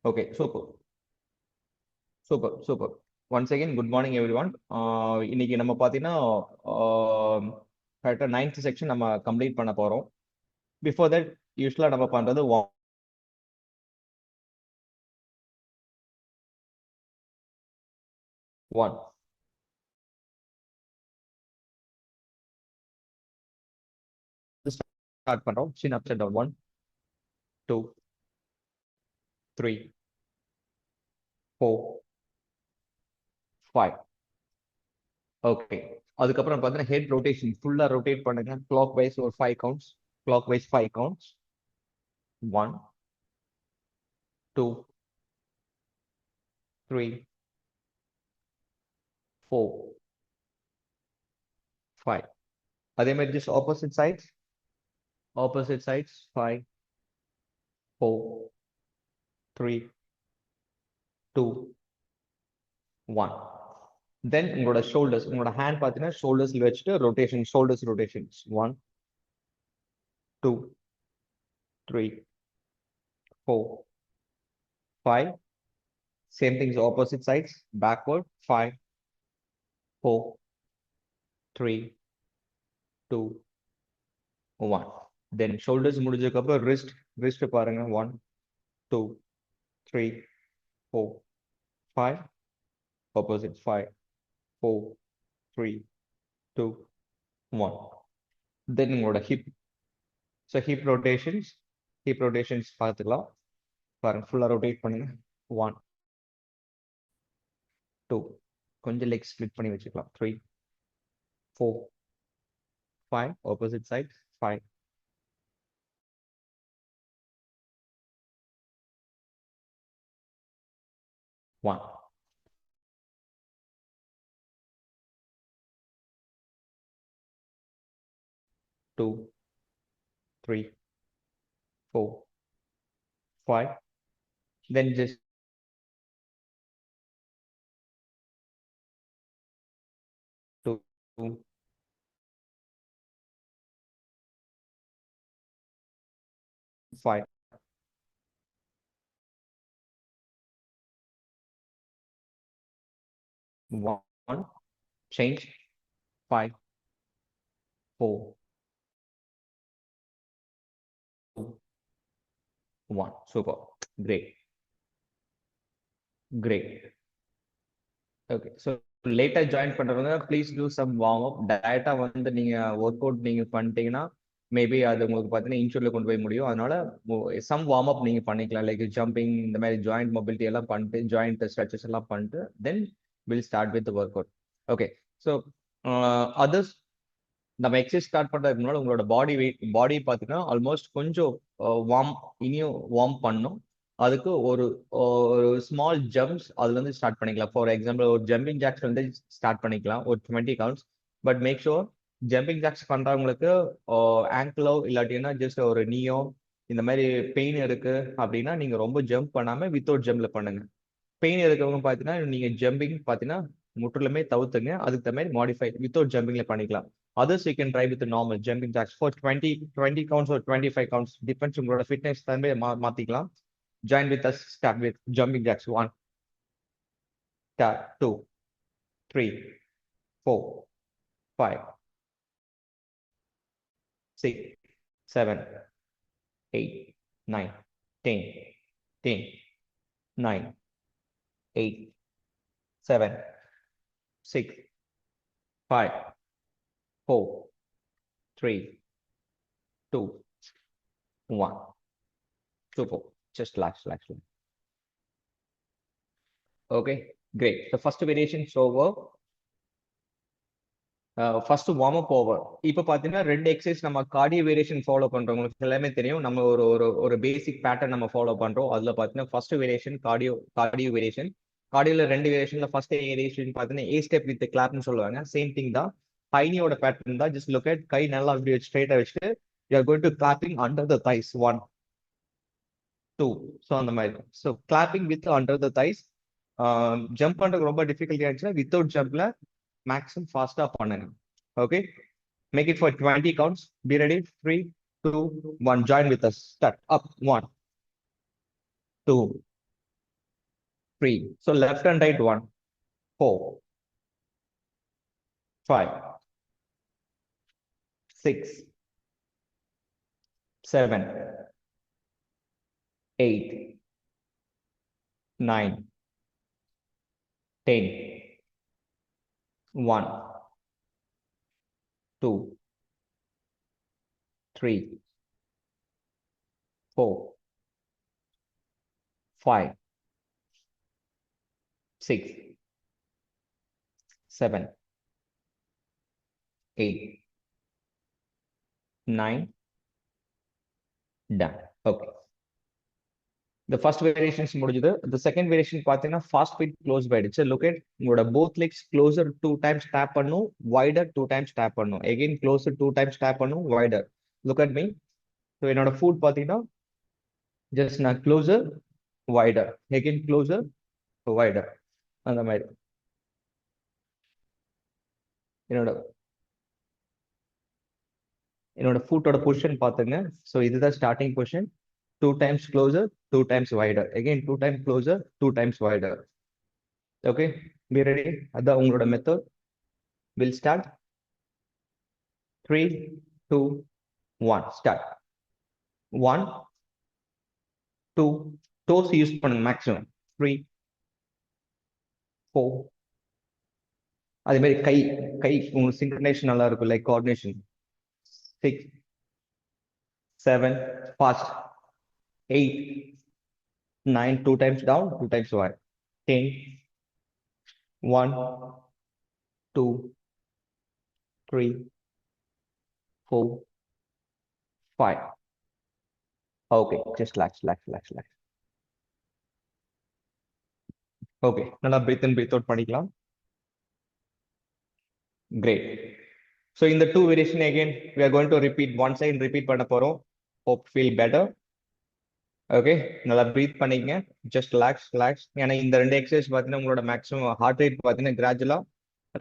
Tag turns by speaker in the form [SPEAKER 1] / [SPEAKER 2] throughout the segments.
[SPEAKER 1] Okay, super. Once again, good morning everyone. இன்னைக்கு நம்ம பார்த்தீங்கன்னா கரெக்டாக 9th செக்ஷன் நம்ம கம்ப்ளீட் பண்ண போகிறோம். பிஃபோர் தட் யூஸ்வலாக நம்ம பண்ணுறது ஒன் ஸ்டார்ட் பண்ணுறோம். சின் அப்ஸ் அண்ட் டவுன் 1 2 3 4 5. ஓகே, அதுக்கப்புறம் பார்த்தீங்கன்னா ஹெட் ரொட்டேஷன் ஃபுல்லாக ரொட்டேட் பண்ணுங்க. கிளாக் வைஸ் ஒரு 5 கவுண்ட்ஸ். Clock wise 5 counts. 1 2 3 4 5. அதே மாதிரி just opposite sides 5 4 3 2 1. தென் உங்களோட ஷோல்டர்ஸ், உங்களோட ஹேண்ட் பார்த்தீங்கன்னா ஷோல்டர்ஸ்ல வச்சுட்டு rotation, shoulders rotations 1 2 3 4 5. Same things opposite sides backward 5 4 3 2 1. Then shoulders முடிஞ்சதுக்கு அப்புறம் ரிஸ்ட் பாருங்க 1 2 3 4 5. opposite 5 4 3 2 1. தென் உங்களோட ஹிப், ஸோ ஹிப் ரொட்டேஷன்ஸ் பார்த்துக்கலாம். பாருங்க ஃபுல்லாக ரொட்டேட் பண்ணுங்க 1 2. கொஞ்சம் லெக் ஸ்ப்ளிட் பண்ணி வச்சுக்கலாம் 3 4 5. opposite side 5 1. Two, 3 4 5. Then just two 5 1. Change 5 4 2 1. Super. Great. Okay, so லேட்டா ஜாயின் பண்றவங்க please do some warm up. டயட்டா வந்து நீங்க ஒர்க் அவுட் நீங்க பண்ணிட்டீங்கன்னா மேபி அது உங்களுக்கு பார்த்தீங்கன்னா இன்சூர்ல கொண்டு போய் முடியும். அதனால சம் வார்ம் அப் நீங்க பண்ணிக்கலாம். லைக் ஜம்பிங், இந்த மாதிரி ஜாயிண்ட் மொபிலிட்டி எல்லாம் பண்ணிட்டு, ஜாயிண்ட் ஸ்ட்ரெச்சஸ் எல்லாம் பண்ணிட்டு then will start with work out. Okay, so others நம்ம எக்ஸசைஸ் ஸ்டார்ட் பண்றதுக்கு முன்னாடி உங்களோட பாடி பார்த்தீங்கன்னா ஆல்மோஸ்ட் கொஞ்சம் இனியும் வார்ம் பண்ணும். அதுக்கு ஒரு ஸ்மால் ஜம்ப்ஸ் அதுல இருந்து ஸ்டார்ட் பண்ணிக்கலாம். ஃபார் எக்ஸாம்பிள் ஒரு ஜம்பிங் ஜாக்ஸ் வந்து ஸ்டார்ட் பண்ணிக்கலாம் ஒரு 20 counts. But make sure jumping jacks பண்றவங்களுக்கு ஆங்கிளோ இல்லாட்டினா ஜஸ்ட் ஒரு நீயோ இந்த மாதிரி பெயின் இருக்கு அப்படின்னா நீங்க ரொம்ப ஜம்ப் பண்ணாம வித்தவுட் ஜம்ப்ல பண்ணுங்க. பெயின் இருக்கவங்க பார்த்தீங்கன்னா நீங்க ஜம்பிங் பார்த்தீங்கன்னா முற்றிலுமே தவிர்த்துங்க. அதுக்கு தகுந்த மாதிரி மாடிஃபை வித்தவுட் ஜம்பிங்ல பண்ணிக்கலாம். Others you can try with normal jumping jacks for 20 counts ஒரு 25 கவுண்ட்ஸ் டிபெண்ட்ஸ். உங்களோட ஃபிட்னஸ் தன்மை மாத்திக்கலாம். Join with us. Start with jumping jacks. 1, 2, 3, 4, 5, 6, 7, 8, 9, 10, 10, 9, 8, 7, 6, 5, 4, 3, 2, 1. Super. Just relax. Okay, great. The first variation is over. First warm up over. இப்போ பார்த்தீங்கன்னா 2 exercise நம்ம cardio variation follow பண்றோம். உங்களுக்கு எல்லாமே தெரியும். நம்ம ஒரு பேசிக் பேட்டர்ன் நம்ம ஃபாலோ பண்றோம். அதுல பார்த்தீங்கன்னா ஃபர்ஸ்ட் வேரியேஷன் கார்டியோ வேரியேஷன். கார்டியோல 2 வேரியேஷன்ல ஃபர்ஸ்ட் வேரியேஷன் பார்த்தீங்கன்னா ஏ ஸ்டெப் வித் கிளாப்னு சொல்லுவாங்க. சேம் திங் தான், ஹைனியோட பேட்டர்ன் தான். ஜஸ்ட் லுக் அட் கை நல்லா அப்படி ஸ்ட்ரைட்டா வச்சுட்டு you are going to clapping under the thighs 1 2. So அந்த மாதிரி. So clapping with under the thighs. Jump பண்றது ரொம்ப டிஃபிகல்ட்டி ஆயிடுச்சுன்னா வித்தவுட் ஜம்ப்ல மேக்ஸிமம் ஃபாஸ்டா பண்ணுங்க. Okay, make it for 20 counts. Be ready. 3, 2, 1. Join with us. Start. Up. 1, 2, 3. So left and right 1, 4, 5, 6, 7, 8, 9, 10, 1, 2, 3, 4, 5, 6, 7, 8, 9, done. Okay. The first variation is முடிஞ்சது. The second variation பார்த்தீங்கன்னா fast feet close ஆயிடுச்சு. Look at உங்களோட both legs closer 2 times tap பண்ணும், wider 2 times tap பண்ணும். Again closer 2 times tap பண்ணும், wider. Look at me. So என்னோட foot பார்த்தீங்கன்னா just நான் closer, wider. Again closer, wider. அந்த மாதிரி. என்னோட என்னோட ஃபுட்டோட பொசிஷன் பாத்துங்க. ஸோ இதுதான் starting position. 2 times closer, 2 times wider. Again 2 times closer, 2 times wider. Okay, be ready. அதான் உங்களோட method. We'll start. 3, 2, 1. Start. 1, 2, toes use பண்ணுங்க மேக்ஸிமம். 3, 4. அதே மாதிரி கை கை உங்களுக்கு சிங்க்ரனைசேஷன் நல்லா இருக்கும், like coordination. 6, 7, fast. 8, 9, 2 times down, 2 times wide. 10, 1, 2, 3, 4, 5. Okay, just relax, relax, relax, relax. Okay, நல்லா breathe in, breathe out பண்ணிக்கலாம். Great. So in the two variation again, we are going to repeat once again, repeat பண்ண போறோம். Hope feel better. Okay, நல்லா breathe பண்ணிக்கங்க. Just relax, relax. ஏன்னா இந்த ரெண்டு exercise பார்த்தீங்கன்னா உங்களோட மேக்ஸிமம் ஹார்ட் ரேட் பார்த்தீங்கன்னா கிராஜுவலா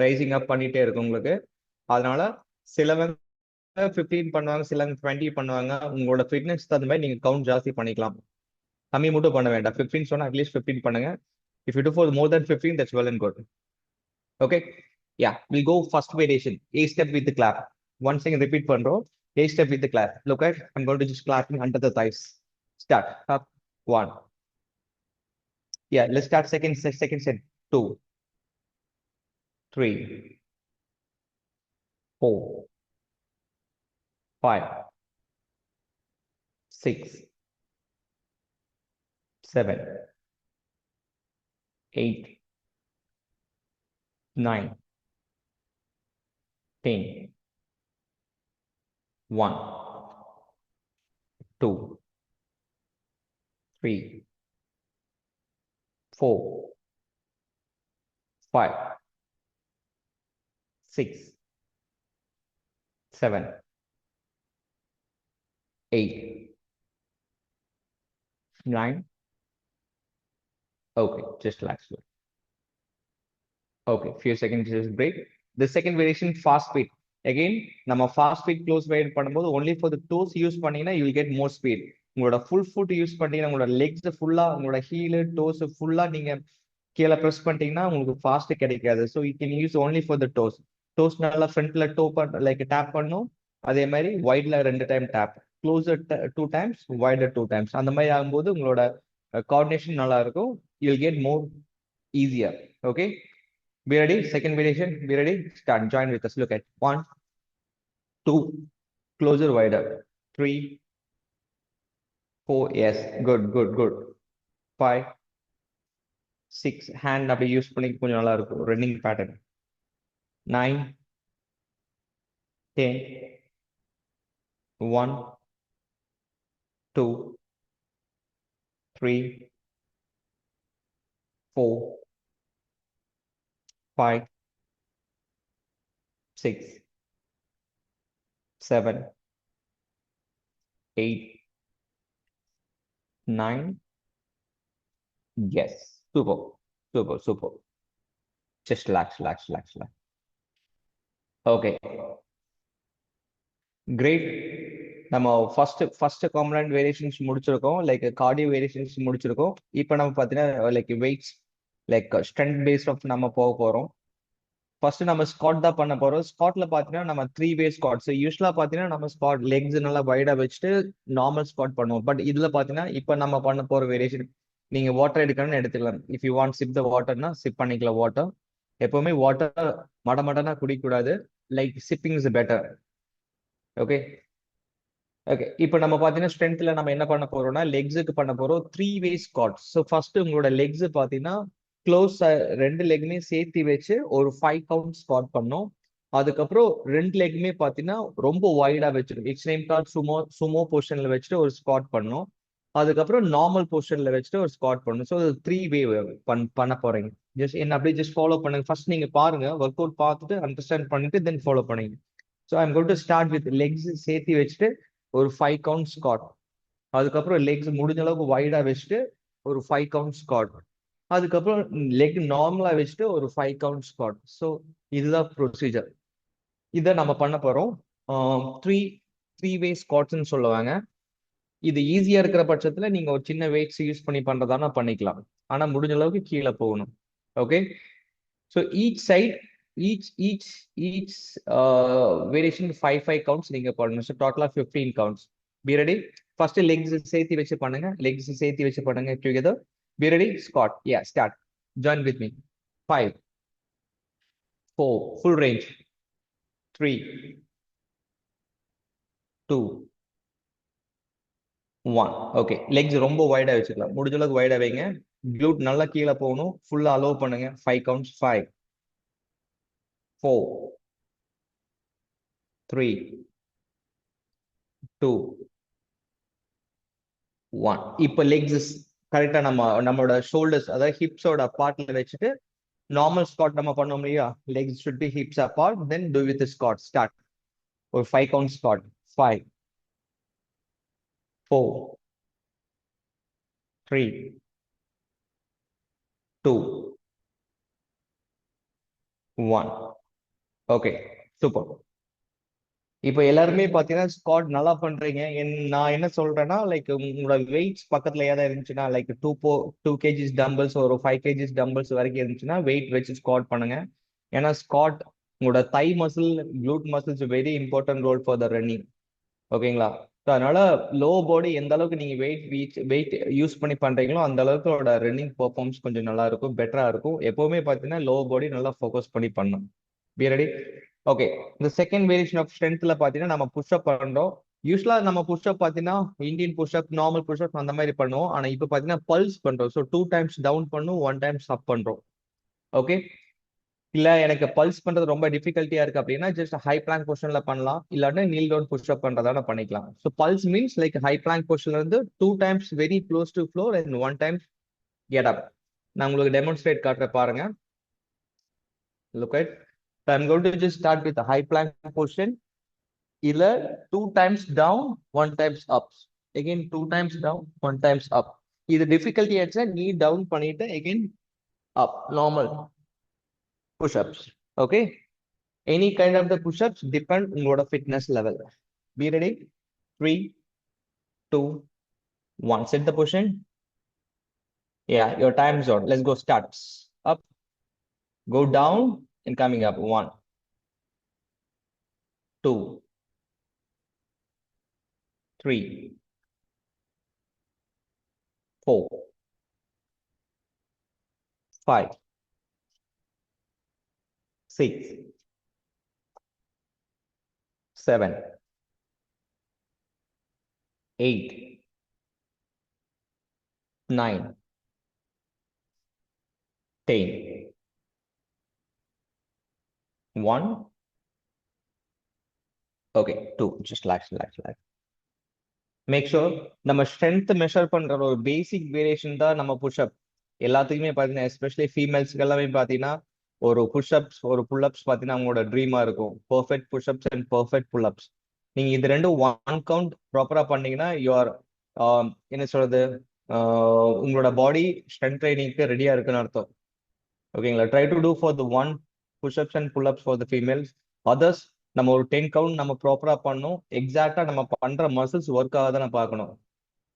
[SPEAKER 1] ரைசிங் அப் பண்ணிட்டே இருக்கும் உங்களுக்கு. அதனால சிலவங்க 15 பண்ணுவாங்க, சிலவங்க 20 பண்ணுவாங்க. உங்களோட ஃபிட்னஸ் தகுந்த மாதிரி நீங்க கவுண்ட் ஜாஸ்தி பண்ணிக்கலாம். கம்மி மட்டும் பண்ண வேண்டாம். 15 சொன்னா அட்லீஸ்ட் 15 பண்ணுங்க. If you do for more than 15, that's well and good. Okay. Yeah, we'll go first variation. A step with the clap. Once again, repeat pandro. A step with the clap. Look at, I'm going to just clapping under the thighs. Start. Up. 1. Yeah, let's start second set. 2, 3, 4, 5, 6, 7, 8, 9, 10, 1, 2, 3, 4, 5, 6, 7, 8, 9. Okay, just relax. Okay, few seconds just break. The second variation, fast speed. Again, நம்ம fast speed close wide பண்ணும்போது only for the toes use பண்ணீங்கன்னா you will get more speed. உங்களோட full foot use பண்ணீங்கன்னா உங்களோட legs ஃபுல்லா, உங்களோட heel, toes ஃபுல்லா நீங்க கீழே ப்ரெஸ் பண்ணிட்டீங்கன்னா உங்களுக்கு ஃபாஸ்ட் கிடைக்காது. So you can use only for the toes. Toes நல்லா ஃப்ரண்ட்ல லைக் டேப் பண்ணும். அதே மாதிரி வைட்ல 2 time tap, closer 2 times, wider 2 times. அந்த மாதிரி ஆகும்போது உங்களோட கோஆர்டினேஷன் நல்லா இருக்கும். You'll get more easier. Okay, be ready. Second variation, be ready. Start. Join with us. Look at 1, 2, closer, wider. 3, 4. Yes, good, good, good. 5, 6. Hand அப்படி use பண்ணி கொஞ்சம் நல்லா இருக்கும், running pattern. 9, 10, 1, 2, 3, 4, 5, 6, 7, 8, 9. Yes, super, super, super. Just relax, relax, relax, relax. Okay, great. நம்ம first component variations முடிச்சிருக்கோம், like cardio variations முடிச்சிருக்கோம். இப்போ நம்ம பார்த்தீங்கன்னா like weights like strength based of நம்ம போக போறோம். ஃபர்ஸ்ட் நம்ம ஸ்குவாட் தான் பண்ண போறோம். ஸ்குவாட்ல பாத்தீங்கன்னா நம்ம 3 வே ஸ்குவாட். ஸோ யூஸ்வலா பாத்தீங்கன்னா நம்ம ஸ்குவாட் லெக்ஸ் நல்லா வைடா வச்சுட்டு நார்மல் ஸ்குவாட் பண்ணுவோம். பட் இதுல பாத்தீங்கன்னா இப்ப நம்ம பண்ண போற வேரியேஷன், நீங்க வாட்டர் எடுக்கணும்னு எடுத்துக்கலாம். If you want sip the வாட்டர்னா சிப் பண்ணிக்கலாம் வாட்டர். எப்பவுமே வாட்டர் மடமடனா குடிக்கக்கூடாது. Like sipping is better. Okay. Okay, இப்போ நம்ம பாத்தீங்கன்னா ஸ்ட்ரென்த்ல நம்ம என்ன பண்ண போறோம்னா லெக்ஸுக்கு பண்ண போறோம் 3 வே ஸ்குவாட். ஸோ ஃபர்ஸ்ட் உங்களோட லெக்ஸ் பாத்தீங்கன்னா க்ளோஸ் 2 லெக்குமே சேர்த்து வச்சு ஒரு 5 கவுண்ட் ஸ்குவாட் பண்ணோம். அதுக்கப்புறம் 2 லெக்குமே பாத்தீங்கன்னா ரொம்ப வைடா வச்சிருக்கும். It's name call Sumo. Sumo பொசிஷன்ல வச்சுட்டு ஒரு ஸ்குவாட் பண்ணோம். அதுக்கப்புறம் நார்மல் பொசிஷன்ல வச்சுட்டு ஒரு ஸ்குவாட் பண்ணணும். ஸோ 3 வே பண்ண போறீங்க. ஜஸ்ட் என்ன அப்படியே ஜஸ்ட் ஃபாலோ பண்ணுங்க. ஃபர்ஸ்ட் நீங்க பாருங்க, ஒர்க் அவுட் பார்த்துட்டு அண்டர்ஸ்டாண்ட் பண்ணிட்டு தென் ஃபாலோ பண்ணுங்க. So I'm going to start with legs சேர்த்து வச்சுட்டு ஒரு 5 கவுண்ட் ஸ்குவாட். அதுக்கப்புறம் லெக்ஸ் முடிஞ்ச அளவுக்கு வைடா வச்சுட்டு ஒரு 5 கவுண்ட் ஸ்குவாட். அதுக்கப்புறம் லெக் நார்மலா வச்சுட்டு ஒரு 5 கவுண்ட் ஸ்குவாட். ஸோ இதுதான் ப்ரொசீஜர். இதை நம்ம பண்ண போறோம். த்ரீ த்ரீ வே ஸ்குவாட்ஸ்ன்னு சொல்லுவாங்க. இது ஈஸியா இருக்கிற பட்சத்துல நீங்க ஒரு சின்ன வெயிட்ஸ் யூஸ் பண்ணி பண்றதானா பண்ணிக்கலாம். ஆனா முடிஞ்ச அளவுக்கு கீழே போகணும். Okay. So each side each variation 5 counts நீங்க பண்ணணும். ஸோ டோட்டலா 15 counts. Be ready. First legs சேர்த்து வச்சு பண்ணுங்க. லெக்ஸ் சேர்த்து வச்சு பண்ணுங்க together. Be ready. Squat. Yeah start. Join with me. 5 4 full range. 3 2 1. Okay, legs ரொம்ப வைடா வச்சுக்கலாம். முடிஞ்ச அளவுக்கு வைடா வைங்க. க்ளூட் நல்லா கீழே போகணும். ஃபுல்லா அலோவ் பண்ணுங்க. 5 கவுண்ட்ஸ். 5 4 3 2 1. இப்போ லெக்ஸ் கரெக்டா நம்மளோட ஷோல்டர்ஸ் அதாவது ஹிப்ஸோட பார்ட்ல வச்சுட்டு நார்மல் ஸ்குவாட் நம்ம பண்ணோம் இல்லையா, legs should be hips apart. Then do with squat. Start. ஒரு 5 கவுண்ட் ஸ்குவாட். 5 4 3 2 1. Okay, super. இப்போ எல்லாருமே பாத்தீங்கன்னா ஸ்குவாட் நல்லா பண்றீங்க. நான் என்ன சொல்றேன்னா லைக் உங்களோட வெயிட்ஸ் பக்கத்துல ஏதாவது இருந்துச்சுன்னா லைக் 2 kgs டம்பிள்ஸ் ஒரு 5 kgs டம்பிள்ஸ் வரைக்கும் இருந்துச்சுன்னா வெயிட் வச்சு ஸ்குவாட் பண்ணுங்க. ஏன்னா ஸ்குவாட் உங்களோட thigh muscle, glute muscles very important role for the running. ஓகேங்களா. ஸோ அதனால லோ பாடி எந்த அளவுக்கு நீங்க வெயிட் யூஸ் பண்ணி பண்றீங்களோ அந்த அளவுக்கு உங்களோட ரன்னிங் பெர்ஃபார்மன்ஸ் கொஞ்சம் நல்லா இருக்கும், பெட்டரா இருக்கும். எப்பவுமே பாத்தீங்கன்னா லோ பாடி நல்லா ஃபோக்கஸ் பண்ணி பண்ணணும். Be ready. ஓகே. இந்த செகண்ட் வேரியேஷன் ஆஃப் ஸ்ட்ரென்த்ல பாத்தீங்கன்னா நம்ம புஷ்அப் பண்றோம். யூஸ்வலா நம்ம புஷ்அப் பாத்தீங்கன்னா இந்தியன் புஷ்அப், நார்மல் புஷ்அப் அந்த மாதிரி பண்ணுவோம். ஆனா இப்போ பாத்தீங்கன்னா பல்ஸ் பண்றோம். ஸோ 2 டைம்ஸ் டவுன் பண்ணும், 1 டைம்ஸ் அப் பண்றோம். ஓகே. இல்ல எனக்கு பல்ஸ் பண்றது ரொம்ப டிஃபிகல்ட்டியா இருக்கு அப்படின்னா ஜஸ்ட் ஹை பிளாங்க் பொசிஷன்ல பண்ணலாம். இல்லாட்டி நீல் டவுன் புஷ்அப் பண்றதால பண்ணிக்கலாம். So pulse means like high plank பொசிஷன்ல இருந்து 2 times very close to floor and 1 time get up. நான் உங்களுக்கு டெமான்ஸ்ட்ரேட் காட்டுறேன் பாருங்க. Look at. I'm going to just start with a high plank position. இல்ல 2 times down, 1 times up. Again 2 times down, 1 times up. இது difficulty ஆச்சுன்னா நீ down பண்ணிட்டு again up. Normal push-ups. Okay. Any kind of the push-ups depend உங்களோட fitness level. Be ready. 3 2 1. Set the position. Yeah, your time's on. Let's go. Start. Up, go down and coming up. 1 2 3 4 5 6 7 8 9 10 1. Okay, 2. Just relax. Make sure நம்ம strength measure பண்ற ஒரு பேசிக் variation தான் நம்ம push-up. எல்லாத்துக்குமே பார்த்தீங்கன்னா especially ஃபீமேல்ஸ்க்கு எல்லாமே பார்த்தீங்கன்னா ஒரு புஷ்அப்ஸ் ஒரு புல்அப்ஸ் பார்த்தீங்கன்னா அவங்களோட ட்ரீமா இருக்கும். Perfect push-ups and perfect pull-ups. நீங்க இது ரெண்டும் 1 கவுண்ட் ப்ராப்பரா பண்ணீங்கன்னா யூஆர் என்ன சொல்றது, உங்களோட பாடி ஸ்ட்ரென்த் ட்ரைனிங்க்கு ரெடியா இருக்குன்னு அர்த்தம். ஓகேங்களா. Try to do for the 1 pushups and pullups for the females. Others நம்ம ஒரு 10 கவுண்ட் நம்ம ப்ராப்பரா பண்ணணும். எக்ஸாக்டா நம்ம பண்ற மசில்ஸ் ஒர்க் ஆகாதான் பார்க்கணும்.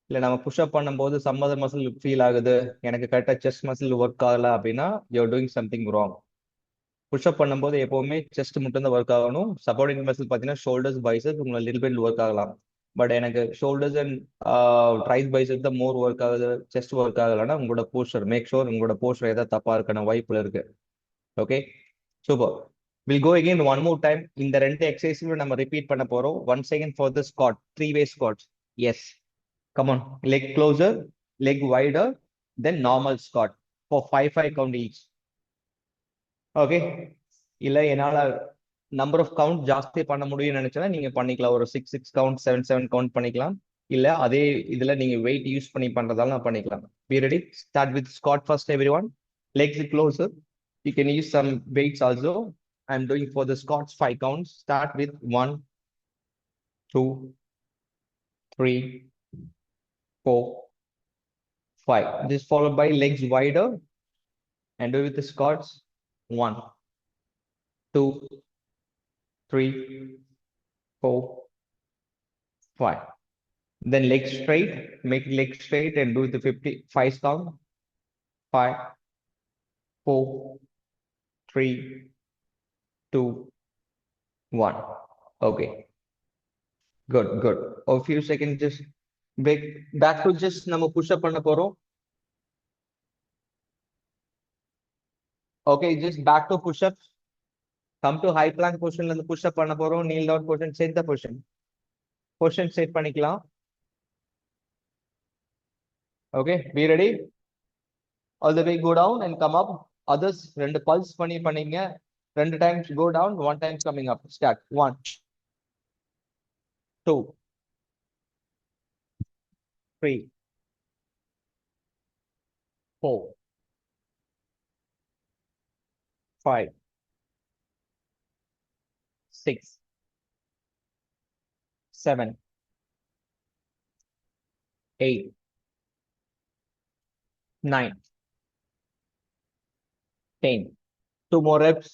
[SPEAKER 1] இல்ல நம்ம புஷ்அப் பண்ணும்போது சம் அதர் மசில் ஃபீல் ஆகுது, எனக்கு கரெக்டா செஸ்ட் மசில் ஒர்க் ஆகல அப்படின்னா you are doing something wrong. Pushup பண்ணும்போது எப்பவுமே செஸ்ட் மட்டும் தான் ஒர்க் ஆகணும். சப்போர்டிங் மசில் பார்த்தீங்கன்னா ஷோல்டர்ஸ் பைசெப்ஸ் உங்களை லிட்டில் பிட் ஒர்க் ஆகலாம். பட் எனக்கு ஷோல்டர்ஸ் அண்ட் ட்ரைஸ் பைசெப்ஸ் தான் மோர் ஒர்க் ஆகுது, செஸ்ட் ஒர்க் ஆகலைன்னா உங்களோட போஸ்டர் மேக் ஷோர் உங்களோட போஸ்டர் ஏதாவது தப்பா இருக்கான வாய்ப்புல இருக்கு. Okay, super. We'll go again one more time. இந்த ரெண்டு எக்ஸசைஸும் நம்ம ரிப்பீட் பண்ண போறோம். Once again for the squad, 3-way squats. Yes, come on, leg closer, leg wider, then normal squat for 5 count each. Okay, இல்ல என்னால நம்பர் ஆஃப் கவுண்ட் ஜாஸ்தி பண்ண முடியும்னு நினைச்சா நீங்க பண்ணிக்கலாம். ஒரு 6 கவுண்ட் 7 கவுண்ட் பண்ணிக்கலாம். இல்ல அதே இதுல நீங்க வெயிட் யூஸ் பண்ணி பண்றதால பண்ணிக்கலாம். Be ready, start with squat first everyone. Legs closer, you can use some weights also. I'm doing for the squats 5 counts. Start with 1, 2, 3, 4, 5. This followed by legs wider and do with the squats 1, 2, 3, 4, 5. Then leg straight, make leg straight and do the 55 count. 5, 4, 3, 2, 1. Okay, good. A few seconds, just back to just நம்ம push up பண்ண போறோம். Okay, just back to push up. Come to high plank position ல இருந்து push up பண்ண போறோம். Kneel down position, set the position set பண்ணிக்கலாம். Okay, be ready. All the way go down and come up. Others ரெண்டு pulse பண்ணீங்க. 2 times go down, 1 time coming up. Start. 1, 2, 3, 4, 5, 6, 7, 8, 9, 10. 2 more reps.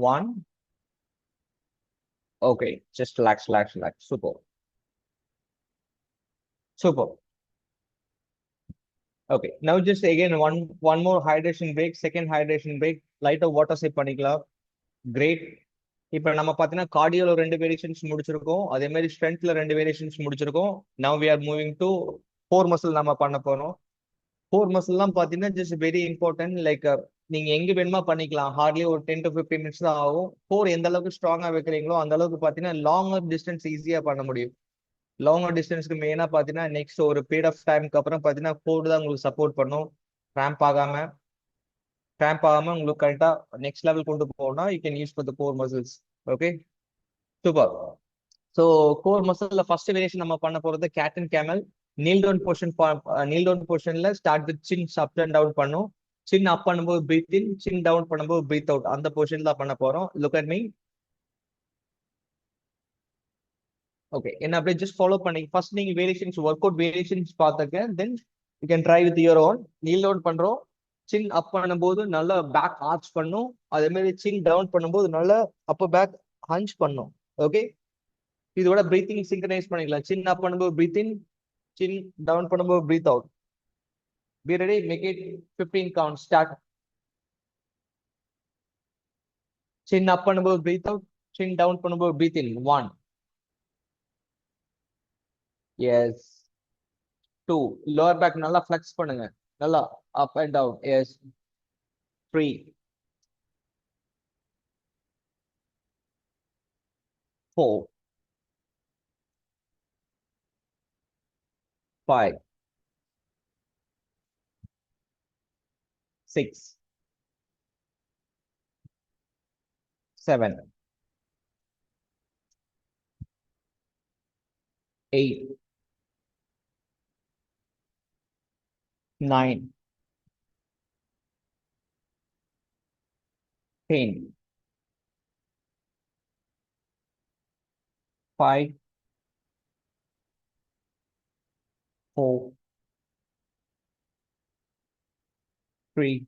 [SPEAKER 1] 1. Okay, just relax. Super. Okay, now just again one more hydration break. Second hydration break. Lighter water sip பண்ணிக்கலாம். Great. இப்போ நம்ம பார்த்தீங்கன்னா கார்டியோல 2 variations முடிச்சிருக்கோம். அதே மாதிரி ஸ்ட்ரென்த்ல 2 variations முடிச்சிருக்கோம். Now we are moving to core muscle நம்ம பண்ண போறோம். கோர் மசில்லாம் பார்த்தீங்கன்னா ஜஸ்ட் வெரி இம்பார்ட்டன்ட். லைக் நீங்க எங்க வேணுமா பண்ணிக்கலாம். ஹார்ட்லி ஒரு 10 to 15 மினிட்ஸ் தான் ஆகும். கோர் எந்த அளவுக்கு ஸ்ட்ராங்கா வைக்கிறீங்களோ அந்த அளவுக்கு பார்த்தீங்கன்னா லாங்கர் டிஸ்டன்ஸ் ஈஸியா பண்ண முடியும். லாங்கர் டிஸ்டன்ஸ்க்கு மெயினா பார்த்தீங்கன்னா நெக்ஸ்ட் ஒரு பீரியட் ஆஃப் டைமுக்கு அப்புறம் பார்த்தீங்கன்னா கோர் தான் உங்களுக்கு சப்போர்ட் பண்ணும். கிராம்ப் ஆகாம உங்களுக்கு கரெக்டா நெக்ஸ்ட் லெவல் கொண்டு போகணும்னா you can use for the core muscles. Okay, super. So core மசில்ல ஃபர்ஸ்ட் வேரியேஷன் நம்ம பண்ண போறது cat and camel. Kneel down போர்ஷன்ல start with chin up and down பண்ணும். சின் அப் பண்ணும்போது பிரீத் இன், சின் டவுன் பண்ணும்போது பிரீத் அவுட். அந்த portion தான் பண்ண போறோம். Look at me. ஓகே, என்ன அப்படியே ஜஸ்ட் ஃபாலோ பண்ணி ஃபர்ஸ்ட் நீங்க வேரியேஷன்ஸ் ஒர்க் அவுட் வேரியேஷன்ஸ் பார்த்துக்க. Then you can try with your own. Kneel down பண்றோம். சின் அப் பண்ணும்போது நல்லா பேக் ஆர்ச் பண்ணும். அதே மாதிரி சின் டவுன் பண்ணும்போது நல்லா அப்போ பேக் ஹஞ்ச் பண்ணும். ஓகே, இதோட பிரீத்திங் சிங்க்ரனைஸ் பண்ணிக்கலாம். சின் அப் பண்ணும்போது பிரீத் இன், சின் டவுன் பண்ணும்போது breathe out. Be ready, make it 15 count. Start. Chin up பண்ணும்போது பிரீத் அவுட், சின் டவுன் பண்ணும்போது breathe in. 1, yes. 2, lower back நல்லா ஃபிளெக்ஸ் பண்ணுங்க. நல்லா up and down. Yes. 3, 4, 5, 6, 7, 8, 9, 10, 5, 4, 3,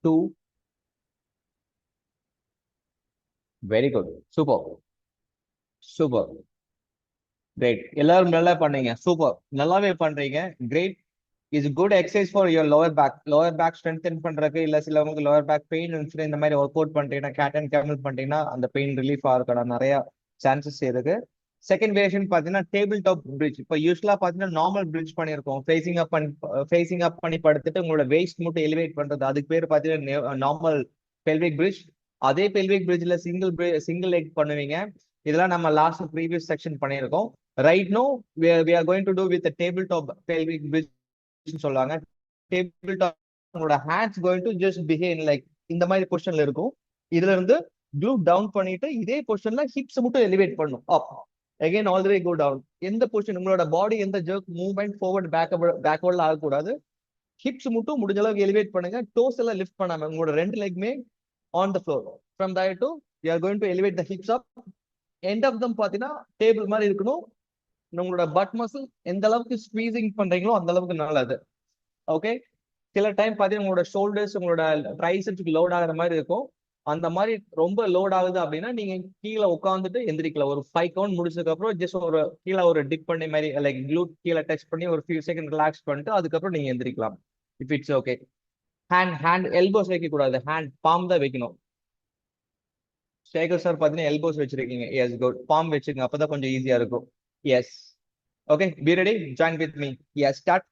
[SPEAKER 1] 2. Very good. Super. Great. எல்லாரும் நல்லா பண்ணீங்க. Super. நல்லாவே பண்றீங்க. Great. Is good exercise for your lower back. Lower back strengthen பண்றதுக்கு, இல்ல சிலவங்களுக்கு லோவர் பேக் பெயின் இருந்துச்சுன்னா இந்த மாதிரி ஒர்க் அவுட் பண்றீங்கன்னா, கேட் அண்ட் கேமல் பண்றீங்கன்னா அந்த பெயின் ரிலீஃப் ஆகிறதுக்கான நிறைய சான்சஸ் இருக்கு. செகண்ட் வேரியேஷன் பாத்தீங்கன்னா டேபிள் டாப் பிரிட்ஜ். இப்போ யூஸ்வலா பாத்தீங்கன்னா நார்மல் பிரிட்ஜ் பண்ணிருக்கோம். ஃபேசிங் அப் பண்ணி படுத்துட்டு உங்களோட வெயிஸ்ட் மட்டும் எலிவேட் பண்றது, அதுக்கு பேர் பாத்தீங்கன்னா நார்மல் பெல்விக் பிரிட்ஜ். அதே பெல்விக் பிரிட்ஜ்ல சிங்கிள் லெக் பண்ணுவீங்க. இதெல்லாம் நம்ம லாஸ்ட் ப்ரீவியஸ் செக்ஷன் பண்ணியிருக்கோம். Right now we are going to do with the table top pelvic bridge சொல்லுவாங்க. டேபிள் டாப் உங்களோட hands going to just behave like இந்த மாதிரி பொசிஷன்ல இருக்கும். இதுல இருந்து க்ளூ டவுன் பண்ணிட்டு இதே பொசிஷன்ல ஹிப்ஸ் மட்டும் எலிவேட் பண்ணும். Up again all the way go down. எந்த பொசிஷன் உங்களோட பாடி எந்த ஜர்க் மூவ்மெண்ட் ஃபார்வர்ட் பேக்வர்ட்ல ஆகக்கூடாது. ஹிப்ஸ் மட்டும் முடிஞ்ச அளவுக்கு எலிவேட் பண்ணுங்க. டோஸ் எல்லாம் லிஃப்ட் பண்ணாம உங்களோட ரெண்டு லெக்மே on the floor. From there to you are going to elevate the hips up. End of them பாத்தீங்கன்னா டேபிள் மாதிரி இருக்கணும். உங்களோட பட் மசில் எந்த அளவுக்கு ஸ்குவீசிங் பண்றீங்களோ அந்த அளவுக்கு நல்லது. ஓகே. சில டைம் பாத்தீங்கன்னா உங்களோட ஷோல்டர்ஸ் உங்களோட ட்ரைசெப்ஸ்க்கு லோட் ஆகிற மாதிரி இருக்கும். அந்த மாதிரி ரொம்ப லோட் ஆகுது அப்படின்னா நீங்க கீழே உட்காந்துட்டு எந்திரிக்கலாம். ஒரு 5 கவுண்ட் முடிச்சதுக்கு அப்புறம் ஜஸ்ட் ஒரு கீழே ஒரு டிப் பண்ணி மாதிரி லைக் க்ளூட் கீழே டச் பண்ணி ஒரு ஃபியூ செகண்ட் ரிலாக்ஸ் பண்ணிட்டு அதுக்கப்புறம் நீங்க எந்திரிக்கலாம். If it's okay. Hand elbows வைக்க கூடாது. ஹேண்ட் பாம் தான் வைக்கணும். சேகர் சார் பாத்தீங்கன்னா எல்போஸ் வச்சிருக்கீங்க. Yes good. பாம் வச்சுக்கோங்க, அப்பதான் கொஞ்சம் ஈஸியா இருக்கும். Yes. Okay, be ready, join with me. Yes, start.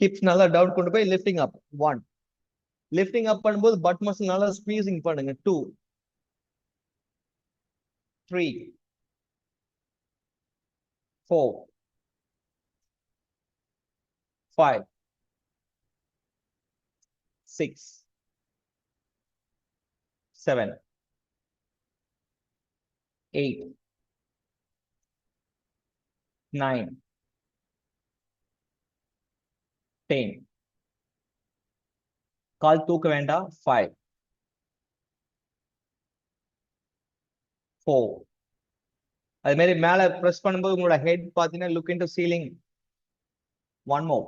[SPEAKER 1] Hips நல்லா டவுன் கொண்டு போய் லிஃப்டிங் அப். 1. லிஃப்டிங் அப் பண்ணும்போது பட் மசில் நல்லா ஸ்குவீசிங் பண்ணுங்க. 2, 3, 4, 5, 6, 7, 8, 9, 10. கால் தூக்க வேண்டாம். 5, 4. அது மாதிரி மேல பிரஸ் பண்ணும்போது உங்களோட ஹெட் பாத்தீங்கன்னா look into ceiling. 1 more.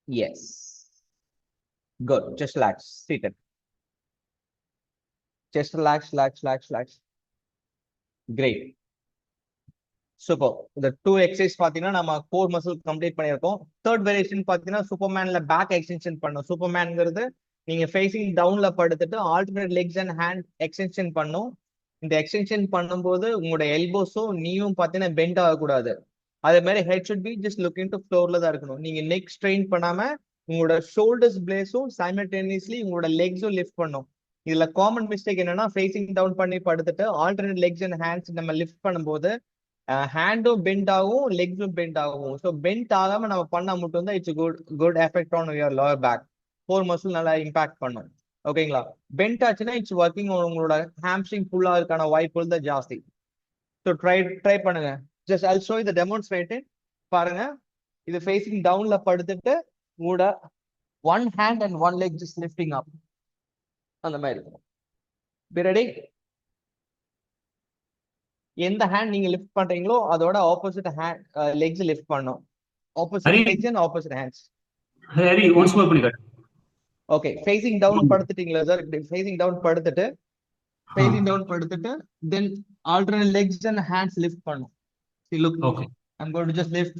[SPEAKER 1] Yes. Good. Just relax. Seated. Just relax, relax, relax, relax. Great. Super. இந்த 2 எக்ஸசைஸ் பாத்தீங்கன்னா நம்ம கோர் மசில் கம்ப்ளீட் பண்ணியிருக்கோம். தேர்ட் வேரியேஷன் பாத்தீங்கன்னா சூப்பர்மேன்ல பேக் எக்ஸ்டென்ஷன் பண்ணும். சூப்பர்மேன்ங்கிறது நீங்க ஃபேசிங் டவுன்ல படுத்துட்டு alternate legs and hand extension பண்ணும். இந்த எக்ஸ்டென்ஷன் பண்ணும்போது உங்களோட எல்போஸும் நீயும் பாத்தீங்கன்னா பெண்ட் ஆகக்கூடாது. அதே மாதிரி head should be just looking to ஃப்ளோர்ல தான் இருக்கணும். நீங்க நெக் ஸ்ட்ரெயின் பண்ணாம உங்களோட ஷோல்டர்ஸ் பிளேஸும் சைமல்டேனியஸ்லி உங்களோட லெக்ஸும் லிஃப்ட் பண்ணும். இதுல காமன் மிஸ்டேக் என்னன்னா ஃபேசிங் டவுன் பண்ணி படுத்துட்டு ஆல்டர்னேட் லெக்ஸ் அண்ட் ஹேண்ட்ஸ் நம்ம லிஃப்ட் பண்ணும்போது ஹேண்டும் பெண்ட் ஆகும், லெக்ஸும் பெண்ட் ஆகும். ஸோ பெண்ட் ஆகாம நம்ம பண்ணா மட்டும் தான் it's good effect on your lower back. Core muscle நல்லா இம்பாக்ட் பண்ணும். ஓகேங்களா? பெண்ட் ஆச்சுன்னா இட்ஸ் ஒர்க்கிங் உங்களோட ஹாம்ஸ்ட்ரிங் ஃபுல்லா இருக்கான வாய்ப்புகள் தான் ஜாஸ்தி. ஸோ ட்ரை பண்ணுங்க. Just Jal show the demonstrated. பாருங்க, இது ஃபேசிங் டவுன்ல படுத்துட்டு உங்களோட 1 hand and 1 leg just lifting up. அந்த மாதிரி. Be ready? எந்த ஹேண்ட் நீங்க லிஃப்ட் பண்றீங்களோ அதோட ஆப்போசிட் ஹேண்ட் லெக்ஸ் லிஃப்ட் பண்ணும். Opposite legs and opposite hands.
[SPEAKER 2] Hari once more பண்ணி காட்டு.
[SPEAKER 1] ஓகே, ஃபேசிங் டவுன் படுத்துட்டீங்களா சார்? ஃபேசிங் டவுன் படுத்துட்டு then alternate legs and hands lift பண்ணும். See, look.
[SPEAKER 2] Okay.
[SPEAKER 1] I'm going to just lift.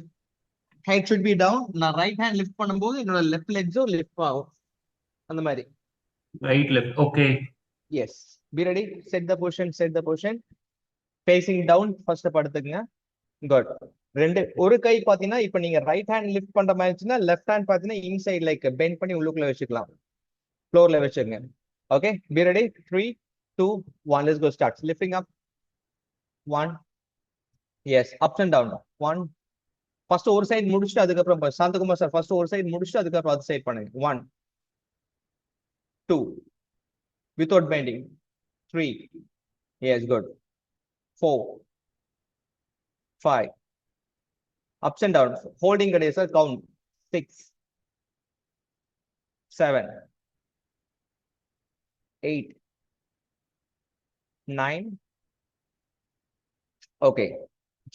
[SPEAKER 1] Head should be down. நான் right hand lift பண்ணும்போது என்னோட left லெக்ஸும் lift ஆகும். அந்த மாதிரி.
[SPEAKER 2] Right left. Okay.
[SPEAKER 1] Yes. Be ready. Set the position. Facing down first படுத்துக்குங்க. Good. ஒரு கை பாத்தீங்கன்னா இப்ப நீங்க ரைட் ஹேண்ட் லிஃப்ட் பண்ற மாதிரி இருந்துச்சுன்னா லெஃப்ட் ஹேண்ட் பாத்தீங்கன்னா இன்சைட் லைக் பெண்ட் பண்ணி உள்ளுக்குள்ள வச்சுக்கலாம். ஃப்ளோர்ல வச்சுங்க. Okay, be ready. 3, 2, 1. Let's go. Start lifting up. 1. Yes, ups and down. 1. First ஒரு சைடு முடிச்சுட்டு அதுக்கப்புறம் சாந்தகுமார் சார் ஃபர்ஸ்ட் ஒரு சைடு முடிச்சுட்டு அதுக்கப்புறம் அது சைடு பண்ணுங்க. 1, 2 without bending. 3. Yes, good. 4, 5. Ups and down. Holding கிடையாது sir. Count. 6, 7, 8, 9. Okay,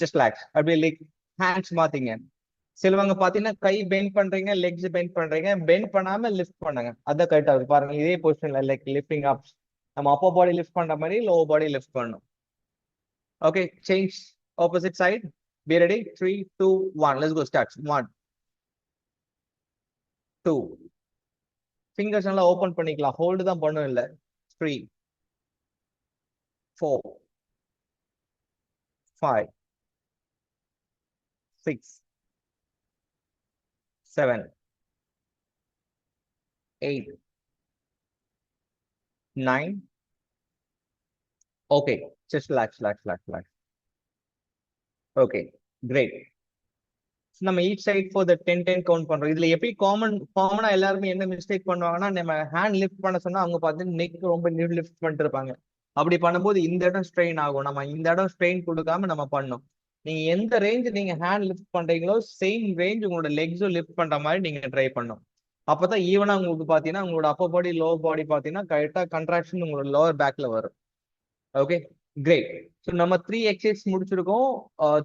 [SPEAKER 1] just relax. அப்படியே லைக் ஹேண்ட்ஸ் மாத்திங்க. சிலவங்க பாத்தீங்கன்னா கை பெண்ட் பண்றீங்க, லெக்ஸ் பெண்ட் பண்றீங்க, பெண்ட் பண்ணாம லிஃப்ட் பண்ணுங்க. அதான் கரெக்டா இருக்கு. பாருங்க, இதே பொசிஷன்ல லைக் லிஃப்டிங் அப். நம்ம அப்பர் பாடி லிஃப்ட் பண்ற மாதிரி லோவர் பாடி லிஃப்ட் பண்ணணும். Okay, change. Opposite side. Be ready. 3, 2, 1. Let's go. Start. 1, 2. Fingers நல்லா ஓபன் பண்ணிக்கலாம். ஹோல்டு தான் பண்ணும் இல்ல. 3, 4, 5, 6, 7, 8, 9. Okay. Just relax, relax, relax, relax. Okay. Great. நம்ம each side for the 10 count பண்றோம். இதுல எப்படி காமனா எல்லாருமே என்ன மிஸ்டேக் பண்ணுவாங்கன்னா, நம்ம ஹேண்ட் லிஃப்ட் பண்ண சொன்னா அவங்க பார்த்து நெக் ரொம்ப லிஃப்ட் பண்ணிட்டு இருப்பாங்க. அப்படி பண்ணும்போது இந்த இடம் ஸ்ட்ரெயின் ஆகும். நம்ம இந்த இடம் ஸ்ட்ரெயின் கொடுக்காம நம்ம பண்ணணும். நீங்க எந்த ரேஞ்ச் நீங்க ஹேண்ட் லிஃப்ட் பண்றீங்களோ சேம் ரேஞ்ச் உங்களோட லெக்ஸும் லிஃப்ட் பண்ற மாதிரி நீங்க ட்ரை பண்ணணும். அப்பதான் ஈவனா உங்களுக்கு பாத்தீங்கன்னா உங்களோட அப்பர் பாடி லோவர் பாடி பாத்தீங்கன்னா கரெக்டா கண்ட்ராக்ஷன் உங்களோட லோவர் பேக்ல வரும். Okay, great. ஸோ நம்ம 3 எக்ஸசைஸ் முடிச்சிருக்கோம்.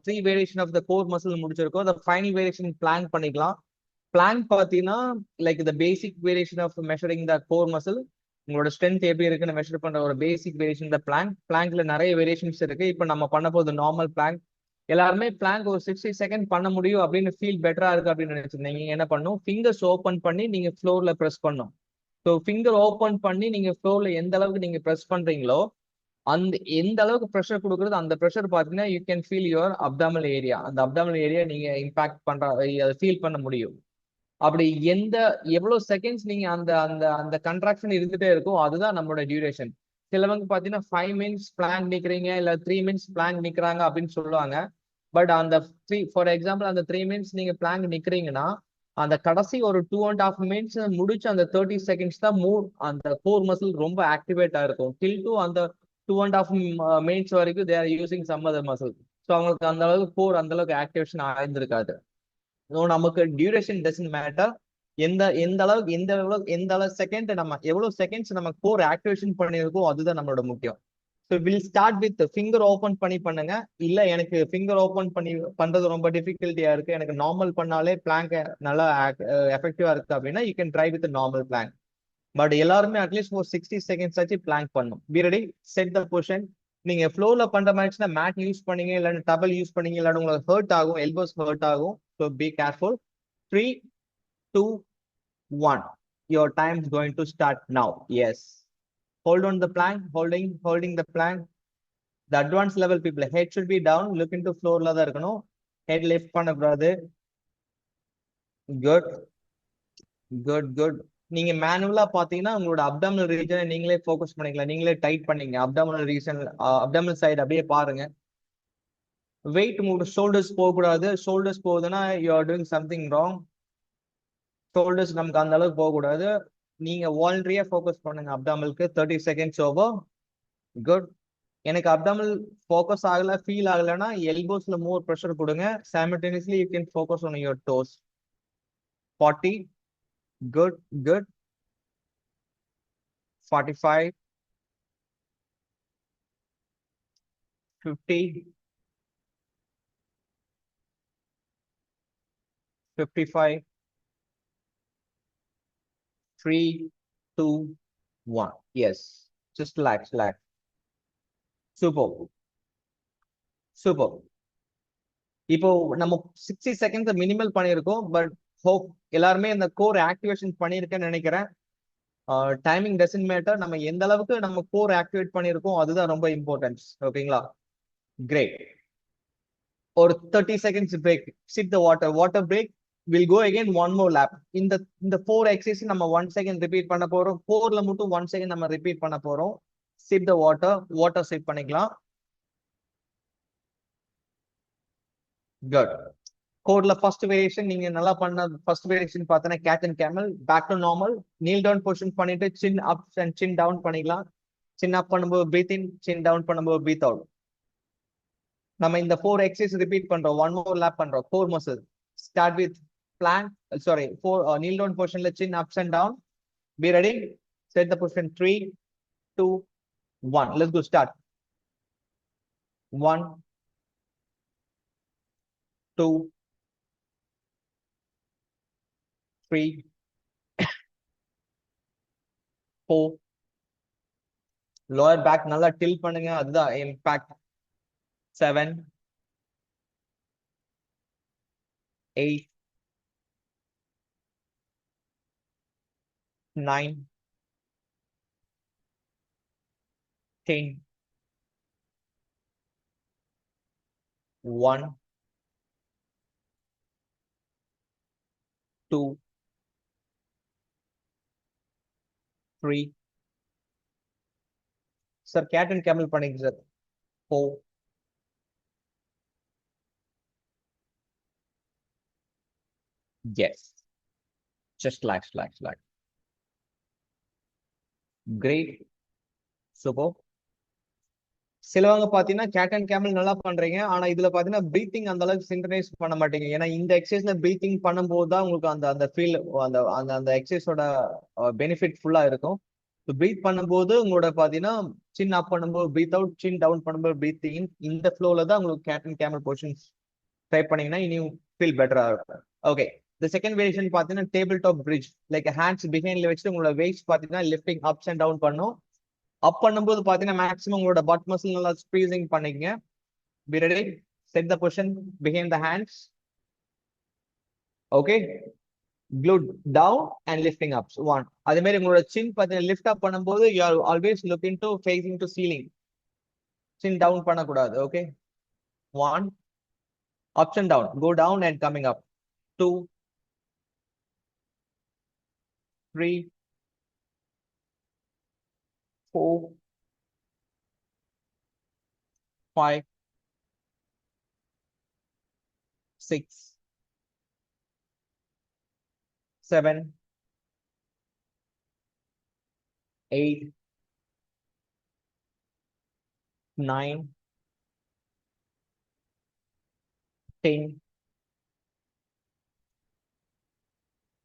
[SPEAKER 1] 3 variation of the core muscle முடிச்சிருக்கோம். அந்த ஃபைனல் வேரியேஷன் பிளாங்க் பண்ணிக்கலாம். பிளாங்க் பார்த்தீங்கன்னா like the basic variation of measuring the core muscle. உங்களோட ஸ்ட்ரென்த் எப்படி இருக்குன்னு மெஷர் பண்ற ஒரு பேசிக் வேரியேஷன் த பிளாங்க். பிளாங்க்ல நிறைய வேரியேஷன்ஸ் இருக்கு. இப்போ நம்ம பண்ண போது நார்மல் பிளாங்க். எல்லாருமே பிளாங்க் ஒரு 60 செகண்ட் பண்ண முடியும் அப்படின்னு ஃபீல் பெட்டரா இருக்கு அப்படின்னு நினைச்சிருந்தீங்க. என்ன பண்ணும், ஃபிங்கர்ஸ் ஓப்பன் பண்ணி நீங்க ஃப்ளோர்ல ப்ரெஸ் பண்ணும். ஸோ ஃபிங்கர் ஓப்பன் பண்ணி நீங்க ஃப்ளோர்ல எந்த அளவுக்கு நீங்க ப்ரெஸ் பண்றீங்களோ அந்த எந்த அளவுக்கு ப்ரெஷர் கொடுக்குறது அந்த ப்ரெஷர் பார்த்தீங்கன்னா you can feel your அப்டாமல் area. அந்த அப்டாமல் ஏரியா நீங்க இம்பாக்ட் பண்ற அதை ஃபீல் பண்ண முடியும். அப்படி எவ்வளவு செகண்ட்ஸ் நீங்க அந்த அந்த அந்த கண்ட்ராக்ஷன் இருந்துட்டே இருக்கும், அதுதான் நம்மளோட டியூரேஷன். சிலவங்க பார்த்தீங்கன்னா 5 மினிட்ஸ் பிளாங்க் நிக்கிறீங்க இல்ல 3 மினிட்ஸ் பிளாங்க் நிக்கிறாங்க அப்படின்னு சொல்லுவாங்க. பட் அந்த ஃபார் எக்ஸாம்பிள் அந்த 3 மினிட்ஸ் நீங்க பிளாங்க் நிக்கிறீங்கன்னா அந்த கடைசி ஒரு 2.5 மினிட்ஸ் முடிச்சு அந்த 30 செகண்ட்ஸ் தான் அந்த கோர் மசில் ரொம்ப ஆக்டிவேட்டா இருக்கும். டில் டு அந்த 2.5 மினிட்ஸ் வரைக்கும் they are using some other muscle. So அவங்களுக்கு அந்த அளவுக்கு கோர் அந்த அளவுக்கு ஆக்டிவேஷன் ஆயிருந்திருக்காது. ஸோ நமக்கு டியூரேஷன் டசன்ட் மேட்டர். எந்த அளவுக்கு எந்த அளவு செகண்ட் நம்ம எவ்வளவு செகண்ட்ஸ் நம்ம கோர் ஆக்டிவேஷன் பண்ணியிருக்கோம் அதுதான் நம்மளோட முக்கியம். So will start with finger open பண்ணி பண்ணுங்க. இல்ல எனக்கு ஃபிங்கர் ஓப்பன் பண்ணி பண்றது ரொம்ப டிஃபிகல்ட்டியா இருக்கு, எனக்கு நார்மல் பண்ணாலே பிளாங்க் நல்லா எஃபெக்டிவா இருக்கு அப்படின்னா you can try with normal plank. But எல்லாருமே அட்லீஸ்ட் ஒரு 60 செகண்ட்ஸ் ஆச்சு பிளாங்க் பண்ணும். Be ready, set the position. நீங்க ஃப்ளோர்ல பண்ற மாதிரிச்சுன்னா மேட் யூஸ் பண்ணீங்க இல்லைன்னா டபுள் யூஸ் பண்ணீங்க இல்லாட்டி உங்களுக்கு ஹர்ட் ஆகும், எல்போஸ் ஹர்ட் ஆகும். So be careful. 3, 2, 1. Your time is going to start now. Yes. Hold on the plank, holding the plank. The advanced level people, head should be down, look into floor la da irukano. Head lift பண்ண கூடாது. Good. Good, good. நீங்க மேனுவலா பாத்தீங்கன்னா உங்களோட abdominal ரீஜனை நீங்களே focus பண்ணிக்கலாம். நீங்களே tight பண்ணீங்க abdominal region, abdominal side அப்படியே பாருங்க. வெயிட் உங்களோட ஷோல்டர்ஸ் போக கூடாது. ஷோல்டர்ஸ் போகுதுன்னா you are doing something wrong. Shoulders நமக்கு அந்த அளவுக்கு போக கூடாது. நீங்க வாலண்டரியா ஃபோக்கஸ் பண்ணுங்க அப்டாமலுக்கு. 30 செகண்ட்ஸ் ஓவர். குட். எனக்கு அப்டாமல் ஃபோக்கஸ் ஆகல, ஃபீல் ஆகலைன்னா எல்போஸ்ல மோர் ப்ரெஷர் கொடுங்க. Simultaneously you can focus on your dose. 40. Good, good. 45, 50, 55, 3, 2, 1. Yes. Just relax, relax. Super. Super. இப்போ நம்ம 60 செகண்ட்ஸ் மினிமல் பண்ணியிருக்கோம். பட் ஹோப் எல்லாருமே இந்த கோர் ஆக்டிவேஷன் பண்ணியிருக்கேன்னு நினைக்கிறேன். Timing doesn't matter. நம்ம எந்த அளவுக்கு நம்ம கோர் ஆக்டிவேட் பண்ணியிருக்கோம் அதுதான் ரொம்ப இம்பார்ட்டன்ஸ். ஓகேங்களா? கிரேட். ஒரு 30 seconds break. Sip the water break. We'll go again one more lap. இந்த 4 எக்ஸசைஸ் நம்ம 1 செகண்ட் ரிப்பீட் பண்ண போறோம். 4ல மட்டும் 1 செகண்ட் நம்ம ரிப்பீட் பண்ண போறோம். சிட் த வாட்டர் சிட் பண்ணிக்கலாம். குட். கோர்ல ஃபர்ஸ்ட் வேரியேஷன் நீங்க நல்லா பண்ண ஃபர்ஸ்ட் வேரியேஷன் பார்த்தனா cat and camel. Back to normal. Kneel down position பண்ணிட்டு chin up and sin down பண்ணிக்கலாம். சின் அப் பண்ணும்போது பிரீத் இன், சின் டவுன் பண்ணும்போது பிரீத் அவுட். நம்ம இந்த 4 எக்ஸசைஸ் ரிப்பீட் பண்றோம். ஒன் மோர் லேப் பண்றோம். Core muscle. Start with plank, sorry, 4 kneel down பொசிஷன்ல chin ups and down. Be ready, set the position. 3, 2, 1. Let's go. Start. 1, 2, 3, 4. Lower back நல்லா tilt பண்ணுங்க, அதுதான் impact. 7, 8, 9, 10, 1, 2, 3. Sir, cat and camel பண்ணுங்க sir. 4. Yes. Just like. Great. Super. சிலவங்க பாத்தீங்கன்னா gate and camel நல்லா பண்றீங்க. ஆனா இதுல பாத்தீங்கன்னா பிரீத்திங் அந்த அளவுக்கு சிங்க்ரனைஸ் பண்ண மாட்டீங்க. ஏன்னா இந்த எக்ஸசைஸ்ல பிரீத்திங் பண்ணும்போது தான் உங்களுக்கு அந்த அந்த ஃபீல் அந்த அந்த அந்த எக்ஸசைஸோட பெனிஃபிட் ஃபுல்லா இருக்கும். பிரீத் பண்ணும்போது உங்களோட பாத்தீங்கன்னா சின் அப் பண்ணும்போது பிரீத் அவுட், சின் டவுன் பண்ணும்போது பிரீத் இன். இந்த ஃப்ளோல தான் உங்களுக்கு cat and camel positions try பண்ணீங்கன்னா இனியும் ஃபீல் பெட்டரா இருக்கும். ஓகே, இந்த செகண்ட் வேரியேஷன் பாத்தீங்கன்னா table top bridge. Like hands பிஹைண்ட்ல வச்சுட்டு உங்களோட வெயிட்ஸ் பாத்தீங்கன்னா லிஃப்டிங் அப்ஸ் அண்ட் டவுன் பண்ணும். அப் பண்ணும்போது பாத்தீங்கன்னா மேக்ஸிமம் உங்களோட பட் மசில் நல்லா ஸ்குவீசிங் பண்ணிக்கங்க. Be ready. Set the position behind the hands. Okay. Glute down and lifting up. One. அதே மாதிரி உங்களோட சின் பாத்தீங்கன்னா லிஃப்ட் அப் பண்ணும்போது you are always looking to facing to ceiling. Chin down பண்ணக்கூடாது. Okay. One. Ups and down. Go down and coming up. 2, 3, 4, 5, 6, 7, 8, 9, 10,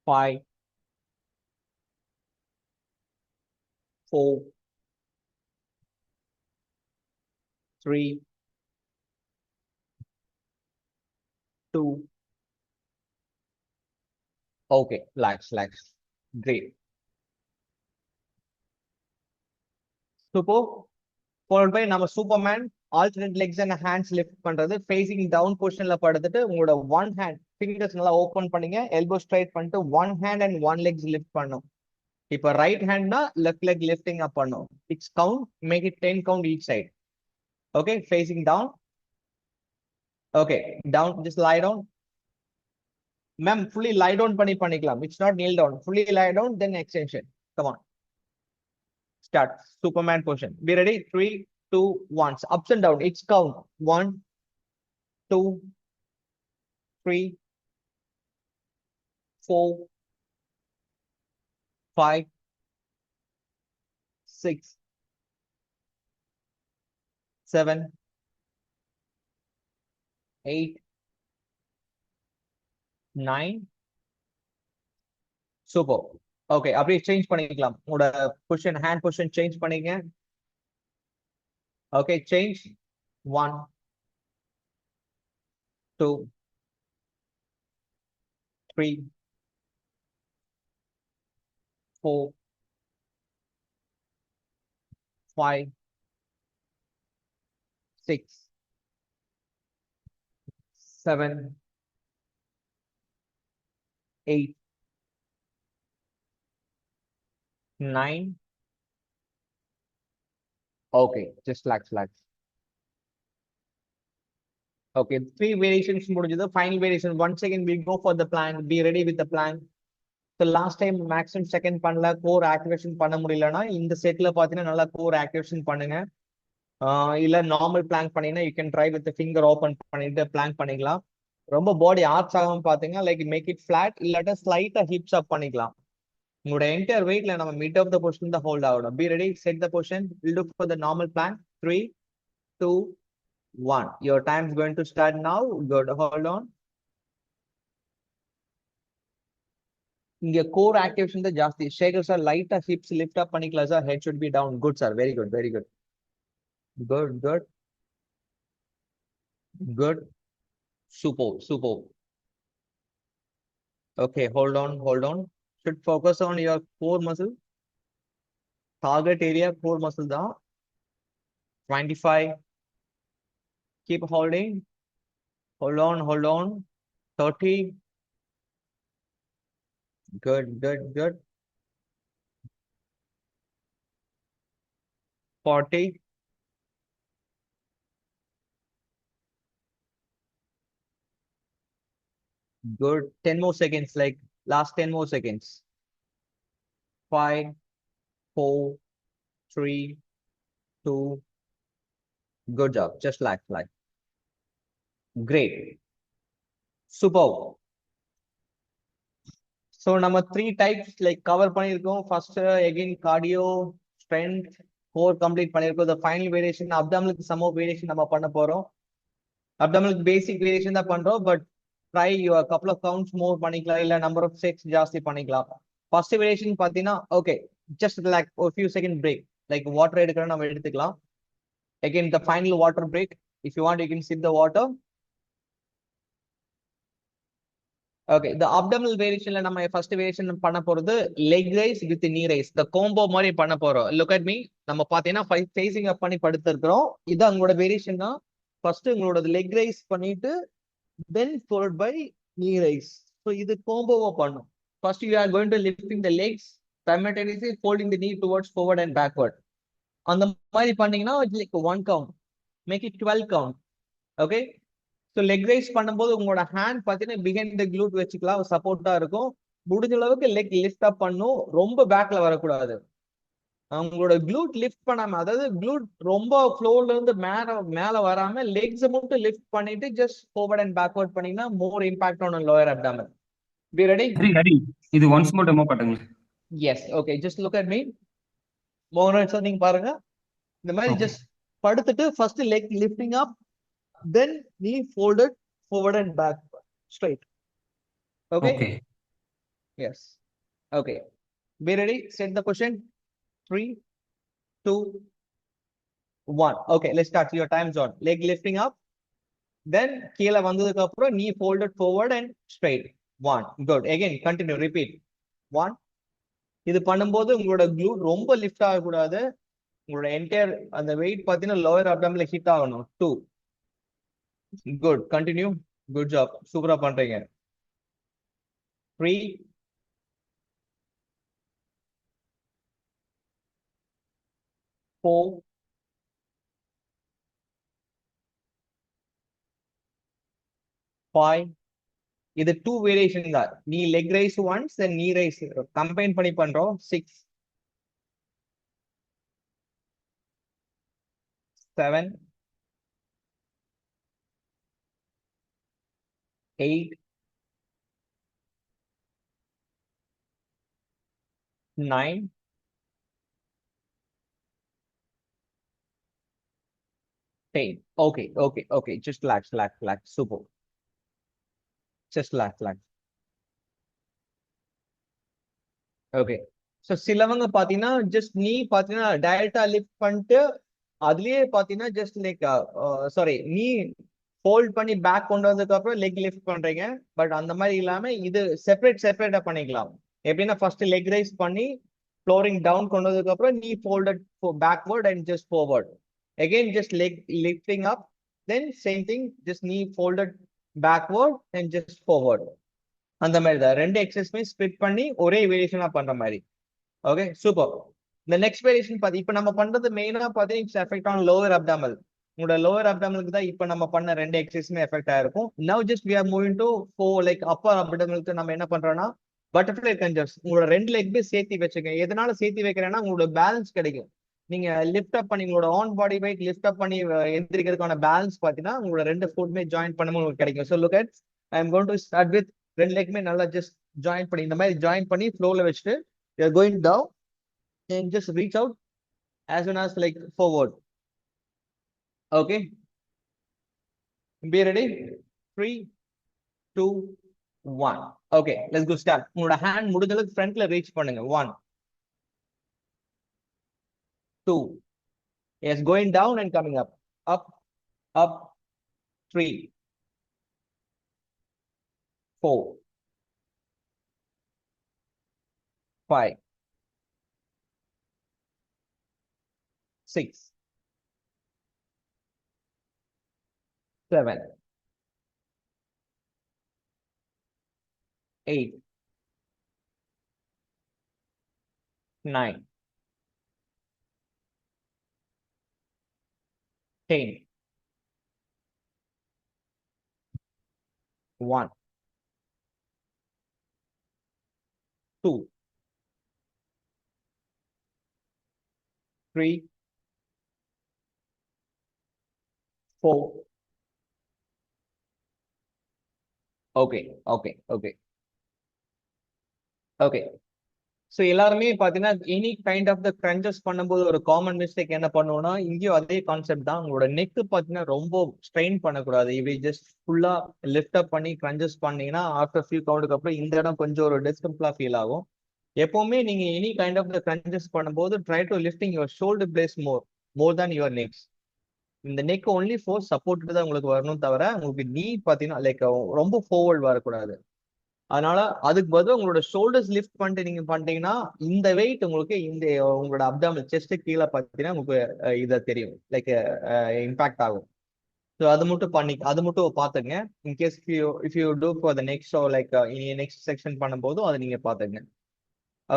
[SPEAKER 1] 5, 4, 3, 2. Okay, relax. Great. Super. Followed by நம்ம Superman alternate legs and hands lift பண்றது. facing down positionல படுத்துட்டு உங்களோட one hand fingers நல்லா open பண்ணீங்க. elbow straight பண்ணிட்டு one hand and one legs lift பண்ணும். இப்ப right handனா left leg lifting up பண்ணும். 6 count, make it 10 count each side. Okay, facing down. Okay, down, just lie down. Ma'am, fully lie down பண்ணிக்கலாம். It's not kneel down. Fully lie down, then extension. Come on. Start. Superman position. Be ready. 3, 2, 1. Ups and down. It's count. 1, 2, 3, 4, 5, 6, 7, 8, 9. Super. Okay, அப்படியே change பண்ணிக்கலாம். உங்களோட position hand position change பண்ணிங்க. Okay, change. 1, 2, 3, 4, 5, 6, 7, 8, 9. Okay, just relax. Okay, 3 variations முடிஞ்சது. Final variation. Once again, we go for the plank. Be ready with the plank. So last time maximum second பண்ணல, core activation பண்ண முடியலனா இந்த செட்ல பாத்தீங்கன்னா நல்லா core activation பண்ணுங்க. இல்ல நார்மல் பிளாங்க் பண்ணீங்கன்னா you can try with the finger open பண்ணிட்டு பிளாங்க் பண்ணிக்கலாம். ரொம்ப பாடி ஆர்ச் ஆகாம பாத்தீங்கன்னா லைக் மேக் இட் ஃபிளாட், இல்லாட்டா ஸ்லைட்டா ஹிப்ஸ் அப் பண்ணிக்கலாம். உங்களோட என்டையர் வெயிட்ல நம்ம மிட் ஆஃப் த பொசிஷன் தான் ஹோல்ட் ஆகணும். Be ready, set the position. We'll look for the normal plank. 3, 2, 1. Your time is going to start now. Good. Hold on. இங்க core activation தான் ஜாஸ்தி. Shekar sir லைட்டா hips lift up பண்ணிக்கலாம் sir. Head should be down. Good sir. Very good. Good. Super. Okay, hold on. Should focus on your core muscle. Target area core muscle தான். 25. Keep holding. Hold on. 30. Good, good, good. 40. Good. 10 more seconds, like last 10 more seconds. 5, 4, 3, 2. Good job. Just like. Great. Super. So நம்ம 3 types like cover பண்ணியிருக்கோம். First again cardio, strength, core complete பண்ணியிருக்கோம். The final variation abdominal some more variation நம்ம பண்ண போறோம். Abdominal basic variation தான் பண்றோம், but try your couple of counts more பண்ணிக்கலாம், இல்ல number of sets ஜாஸ்தி பண்ணிக்கலாம். First variation பார்த்தீங்கன்னா okay, just like a few second break, like water எடுக்கிறோம் நம்ம எடுத்துக்கலாம். Again the final water break. If you want you can sip the water. Okay, the abdominal variation நம்ம first variation பண்ண போறது leg raise with knee raise. The combo மாதிரி பண்ண போறோம். Look at me. நம்ம பாத்தீங்கன்னா facing up பண்ணி படுத்திருக்கிறோம். இது உங்களோட வேரியேஷன் தான். ஃபர்ஸ்ட் உங்களோட leg raise பண்ணிட்டு then followed by knee raise. So இது கோம்போவா பண்ணும். First you are going to lifting the legs simultaneously folding the knee towards forward and backward. அந்த மாதிரி பண்ணீங்கன்னா it's like 1 count. Make it 12 count. Okay? So leg raise பண்ணும்போது உங்களோட hand பார்த்தீங்கன்னா behind the glute வச்சுக்கலாம், சப்போர்ட்டா இருக்கும். முடிஞ்ச அளவுக்கு லெக் லிஃப்ட் அப் பண்ணும், ரொம்ப பேக்ல வரக்கூடாது. உங்களோட க்ளூட் லிஃப்ட் பண்ணாம, அதாவது க்ளூட் ரொம்ப ஃப்ளோர்ல இருந்து மேல வராம லெக்ஸ் மட்டும் லிஃப்ட் பண்ணிட்டு ஜஸ்ட் ஃபார்வர்ட் அண்ட் பேக்வர்ட் பண்ணீங்கன்னா more impact on lower abdomen. Be ready?
[SPEAKER 2] Ready. இது ஒன்ஸ் மோர் டெமோ பண்ணுங்க.
[SPEAKER 1] Yes, okay. Just look at me. மோகன் நீங்க பாருங்க. இந்த மாதிரி ஜஸ்ட் படுத்துட்டு first leg lifting up, then knee folded forward and back straight. Okay? Yes. Okay. Be ready? Set the question. 3, 2, 1. Okay, let's start. Your time's on. Leg lifting up. Then கீழே வந்ததுக்கு அப்புறம் knee folded forward and straight. 1. Good. Again, continue. Repeat. 1. இது பண்ணும்போது உங்களோட glute ரொம்ப lift ஆகக்கூடாது. உங்களோட entire அந்த வெயிட் பார்த்தீங்கன்னா லோயர் அப்டாமினல் ஹிட் ஆகணும். 2. Good. Continue. Good job. சூப்பரா பண்றீங்க. 3, 4, 5. இது 2 வேரியேஷன் தான். நீ லெக் ரைஸ் ஒன்ஸ் தென் நீ ரைஸ் கம்பைன் பண்ணி பண்றோம். 6, 7, 8, 9, 10. Okay. Just relax. Super. Just relax. Okay. So சிலவங்க பாத்தீங்கன்னா ஜஸ்ட் நீ பாத்தீங்கன்னா டைரக்டா லிஃப்ட் பண்ணிட்டு அதுலயே பாத்தீங்கன்னா ஜஸ்ட் லைக் சாரி நீ ஹோல்ட் பண்ணி பேக் கொண்டு வந்ததுக்கு அப்புறம் லெக் லிஃப்ட் பண்றீங்க. பட் அந்த மாதிரி இல்லாம இது செப்பரேட்டா பண்ணிக்கலாம். எப்படின்னா ஃபர்ஸ்ட் லெக் ரைஸ் பண்ணி ஃப்ளோரிங் டவுன் கொண்டு வந்ததுக்கு அப்புறம் knee folded backward and just forward. Again just leg lifting up, then same thing just knee folded backward and just forward. அந்த மாதிரி தான் 2 எக்ஸசைஸ்மே ஸ்ப்ளிட் பண்ணி ஒரே வேரியேஷனா பண்ற மாதிரி. Okay, super. இந்த நெக்ஸ்ட் வேரியேஷன் பாத்தி இப்ப நம்ம பண்றது மெயினா பாத்தீங்கன்னா எஃபெக்ட் ஆன் லோவர் அப்டாமல். உங்களோட லோவர் அப்டாமலுக்கு தான் இப்ப நம்ம பண்ண 2 எக்ஸசைஸ்மே எஃபெக்ட் ஆயிருக்கும். Now just we are moving to like upper அப்டாமலுக்கு நம்ம என்ன பண்றோம்னா பட்டர்ஃப்ளை கஞ்சர்ஸ். உங்களோட 2 லெக்மே சேர்த்து வச்சுங்க. எதனால சேர்த்து வைக்கிறேன்னா உங்களோட பேலன்ஸ் கிடைக்கும். நீங்க லிஃப்ட் அப் பண்ணி உங்களோட on body weight lift up பண்ணி எந்திரிக்கிறதுக்கான பேலன்ஸ் பாத்தீங்கன்னா உங்களோட 2 ஃபுட்மே ஜாயின் பண்ணும்போது உங்களுக்கு கிடைக்கும். So look at I am going to start with 2 லெக்மே நல்லா ஜஸ்ட் ஜாயின் பண்ணி இந்த மாதிரி ஜாயின் பண்ணி ஃப்ளோர்ல வச்சுட்டு you are going down and just reach out as soon as like forward. Okay, be ready. 3, 2, 1. Okay, let's go start. உங்களோட hand முடிஞ்ச அளவுக்கு ஃப்ரண்ட்ல ரீச் பண்ணுங்க. 1, 2. Yes, going down and coming up. Up. 3, 4, 5, 6, 7, 8, 9, 10, 1, 2, 3, 4. Okay, okay, okay, okay. So எல்லாருமே பார்த்தீங்கன்னா any kind of the crunches பண்ணும்போது ஒரு common mistake என்ன பண்ணுவோம்னா, இங்கேயும் அதே கான்செப்ட் தான். உங்களோட நெக் பார்த்தீங்கன்னா ரொம்ப ஸ்ட்ரெயின் பண்ணக்கூடாது. இப்படி ஜஸ்ட் ஃபுல்லா லிஃப்ட் அப் பண்ணி கிரன்ச்சஸ் பண்ணீங்கன்னா ஆஃப்டர் ஃபியூ கவுண்டுக்கு அப்புறம் இந்த இடம் கொஞ்சம் ஒரு டிஸ்கம்ஃபர்டா ஃபீல் ஆகும். எப்பவுமே நீங்க any kind of the crunches பண்ணும்போது try to lifting your shoulder blades more then your necks. இந்த நெக் ஒன்லி ஃபோர் சப்போர்ட் தான் உங்களுக்கு வரணும் தவிர உங்களுக்கு நீ பார்த்தீங்கன்னா லைக் ரொம்ப ஃபார்வர்ட் வரக்கூடாது. அதனால அதுக்கு பதிலா உங்களோட ஷோல்டர்ஸ் லிஃப்ட் பண்ணிட்டு நீங்க பண்ணிட்டீங்கன்னா இந்த வெயிட் உங்களுக்கு இந்த உங்களோட அப்டாமல் செஸ்ட் கீழே பார்த்தீங்கன்னா உங்களுக்கு இதை தெரியும் லைக் இம்பாக்ட் ஆகும். ஸோ அது மட்டும் பார்த்துங்க. In case if you do for the next show like next section பண்ணும்போதும் அதை நீங்க பார்த்துங்க.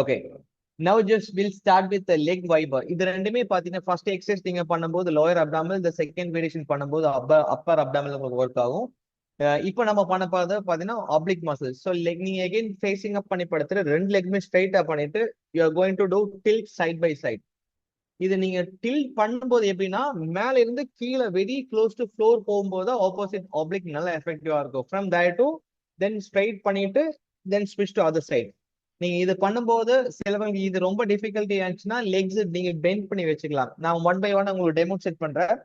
[SPEAKER 1] Okay, now just will start with leg wiper. இது ரெண்டுமே பார்த்தீங்கன்னா ஃபர்ஸ்ட் எக்ஸசைஸ் நீங்க பண்ணும்போது லோயர் அப்டாமல், இந்த செகண்ட் வேரியேஷன் பண்ணும்போது அப்பர் அப்டாமல் உங்களுக்கு ஒர்க் ஆகும். இப்போ நம்ம பண்ண போறது பாத்தீங்கன்னா ஆப்ளிக் மசில்ஸ். ஸோ லெக் நீங்க அகைன் ஃபேசிங் அப் பண்ணி படுத்துட்டு ரெண்டு லெக்குமே ஸ்ட்ரைட்டா பண்ணிட்டு you are going to do tilt side by side. இது நீங்க டில்ட் பண்ணும்போது எப்படின்னா மேல இருந்து கீழே வெரி க்ளோஸ் டு ஃப்ளோர் போகும்போது ஆப்போசிட் ஆப்ளிக் நல்லா எஃபெக்டிவா இருக்கும். From there to then straight பண்ணிட்டு தென் ஸ்விட்ச் டு அதர் சைட். நீங்க இது பண்ணும்போது சிலவங்க இது ரொம்ப டிஃபிகல்ட்டி ஆச்சுன்னா லெக்ஸ் நீங்க பெண்ட் பண்ணி வச்சுக்கலாம். நான் ஒன் பை ஒன் உங்களுக்கு டெமோன்ஸ்ட்ரேட் பண்றேன்.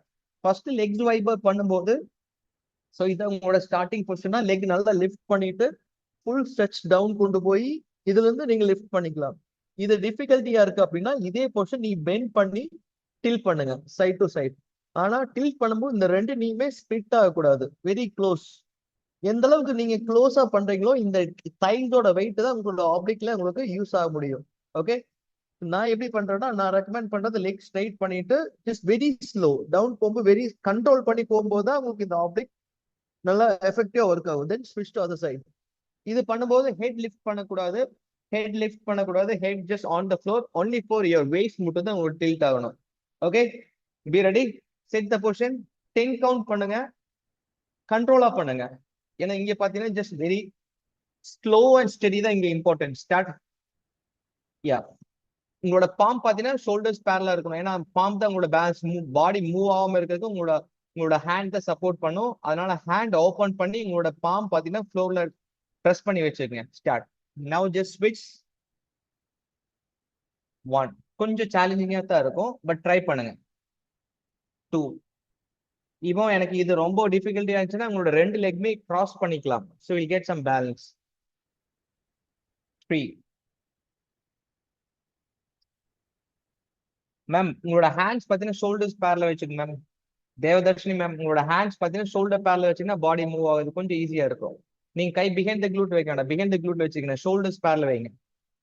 [SPEAKER 1] ஃபர்ஸ்ட் லெக்ஸ் வைபர் பண்ணும்போது ஸோ இதை உங்களோட ஸ்டார்டிங் பொசிஷனா லெக் நல்லா லிஃப்ட் பண்ணிட்டு ஃபுல் ஸ்ட்ரெச் டவுன் கொண்டு போய் இதுல இருந்து நீங்க லிஃப்ட் பண்ணிக்கலாம். இது டிஃபிகல்ட்டியா இருக்கு அப்படின்னா இதே பொசிஷன் நீ பெண்ட் பண்ணி டில் பண்ணுங்க சைட் டு சைட். ஆனா டில் பண்ணும்போது இந்த ரெண்டு நீமே ஸ்பிட் ஆகக்கூடாது, வெரி க்ளோஸ். எந்த அளவுக்கு நீங்க க்ளோஸா பண்றீங்களோ இந்த தைஸோட வெயிட் தான் உங்களோட ஆப்ளிக்ல உங்களுக்கு யூஸ் ஆக முடியும். ஓகே, நான் எப்படி பண்றேன்னா நான் ரெக்கமெண்ட் பண்றது லெக் ஸ்ட்ரைட் பண்ணிட்டு ஜஸ்ட் வெரி ஸ்லோ டவுன் போகும்போது வெரி கண்ட்ரோல் பண்ணி போகும்போது தான் உங்களுக்கு இந்த ஆப்ளிக் நல்லா எஃபெக்டிவா ஒர்க் ஆகும். தென் ஸ்விட்ச் டு அதர் சைட். இது பண்ணும்போது ஹெட் லிஃப்ட் பண்ணக்கூடாது, head just on the floor. Only for your weight மட்டும் தான் உங்களுக்கு டில்ட் ஆகணும். Okay, be ready, set the position, 10 count பண்ணுங்க, கண்ட்ரோலா பண்ணுங்க. ஏன்னா இங்க பாத்தீங்கன்னா just very slow and steady தான் இங்க இம்பார்ட்டன்ட். ஸ்டார்ட். யா, உங்களோட பாம் பாத்தீங்கன்னா ஷோல்டர்ஸ் பேரலா இருக்கணும். ஏன்னா பாம் தான் உங்களோட பேலன்ஸ் பாடி மூவ் ஆகாம இருக்கிறதுக்கு உங்களோட ஹேண்ட் தான் சப்போர்ட் பண்ணும். அதனால ஹேண்ட் ஓபன் பண்ணி உங்களோட பாம் பாத்தீங்கன்னா ஃப்ளோர்ல ப்ரெஸ் பண்ணி வச்சுக்கங்க. ஸ்டார்ட். நவ் ஜஸ்ட் ஸ்விட்ச். 1, கொஞ்சம் சேலஞ்சிங்கா தான் இருக்கும் பட் ட்ரை பண்ணுங்க. 2, இப்போ எனக்கு இது ரொம்ப டிஃபிகல்ட்டி ஆச்சுன்னா உங்களோட ரெண்டு லெக்மே கிராஸ் பண்ணிக்கலாம். So will get some balance. 3. Ma'am உங்களோட ஹேண்ட்ஸ் பார்த்தீங்கன்னா ஷோல்டர்ஸ் பேர்ல வச்சுக்கோங்க மேம். தேவதர்ஷினி மேம் உங்களோட ஹேண்ட்ஸ் பார்த்தீங்கன்னா ஷோல்டர் பேர்ல வச்சீங்கன்னா பாடி மூவ் ஆகுது கொஞ்சம் ஈஸியா இருக்கும். நீங்க கை பிஹைண்ட் த க்ளூட் வைக்க வேண்டாம், பிஹைண்ட் த க்ளூட் வச்சுக்கணும். ஷோல்டர்ஸ் பேர்ல வைங்க,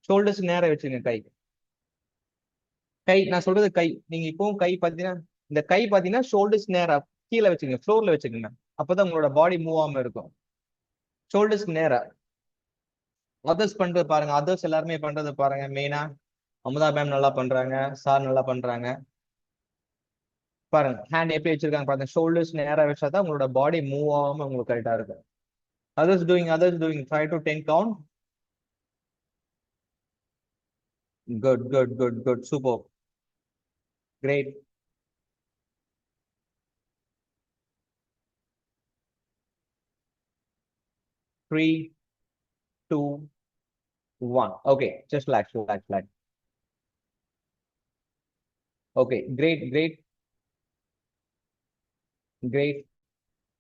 [SPEAKER 1] ஷோல்டர்ஸ் நேரம் வச்சுங்க. கை நான் சொல்றது கை நீங்க இப்பவும் கை பார்த்தீங்கன்னா இந்த கை பார்த்தீங்கன்னா ஷோல்டர்ஸ் நேரா கீழே வச்சுங்க, ஃப்ளோர்ல வச்சுக்கோங்க. அப்பதான் உங்களோட பாடி மூவ் ஆகாம இருக்கும். ஷோல்டர்ஸ்க்கு நேரா. அதர்ஸ் பண்றது பாருங்க, அதர்ஸ் எல்லாருமே பண்றது பாருங்க. மெயினா அமுதா மேம் நல்லா பண்றாங்க, சார் நல்லா பண்றாங்க. பாருங்க ஹேண்ட் எப்படி வச்சிருக்காங்க பாருங்க, ஷோல்டர்ஸ் நேரா வச்சாதான் உங்களோட பாடி மூவ் ஆகாம உங்களுக்கு கரெக்டா இருக்கும். Others doing 5 to 10 count. Good, super, great. 3, 2, 1. Okay, just relax. Okay, great.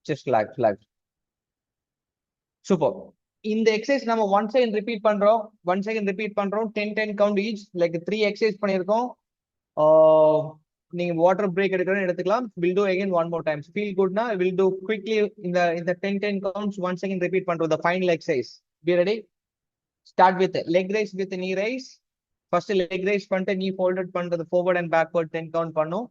[SPEAKER 1] Just relax. Super. இந்த எக்ஸசைஸ் நம்ம 1 செகண்ட் ரிப்பீட் பண்றோம். 10 கவுண்ட் ஈச், லைக் 3 எக்ஸசைஸ் பண்ணியிருக்கோம். நீங்க வாட்டர் பிரேக் எடுக்கிறேன்னு எடுத்துக்கலாம். Will do again 1 more times. Feel குட்னா வில் டூ குவிக்லி இந்த 10 counts 1 second repeat பண்றோம். the final exercise. Be ready. Start with leg raise with knee raise. First leg raise பண்ணிட்டு knee folded பண்றது forward and backward 10 count பண்ணும்.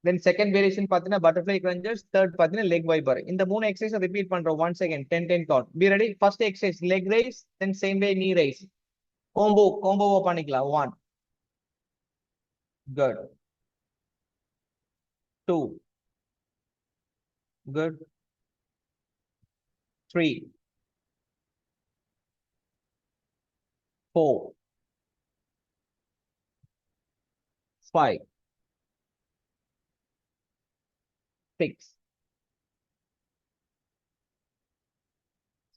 [SPEAKER 1] Then second variation பாத்தீங்கன்னா butterfly crunches, third பாத்தீங்கன்னா leg wiper. இந்த 3 exercise repeat பண்றோம் 1 second 10 count. Be ready. First exercise leg raise, then same way knee raise. Combo பண்ணிக்கலாம். 1, Good. 2. Good. 3. 4. 5. 6.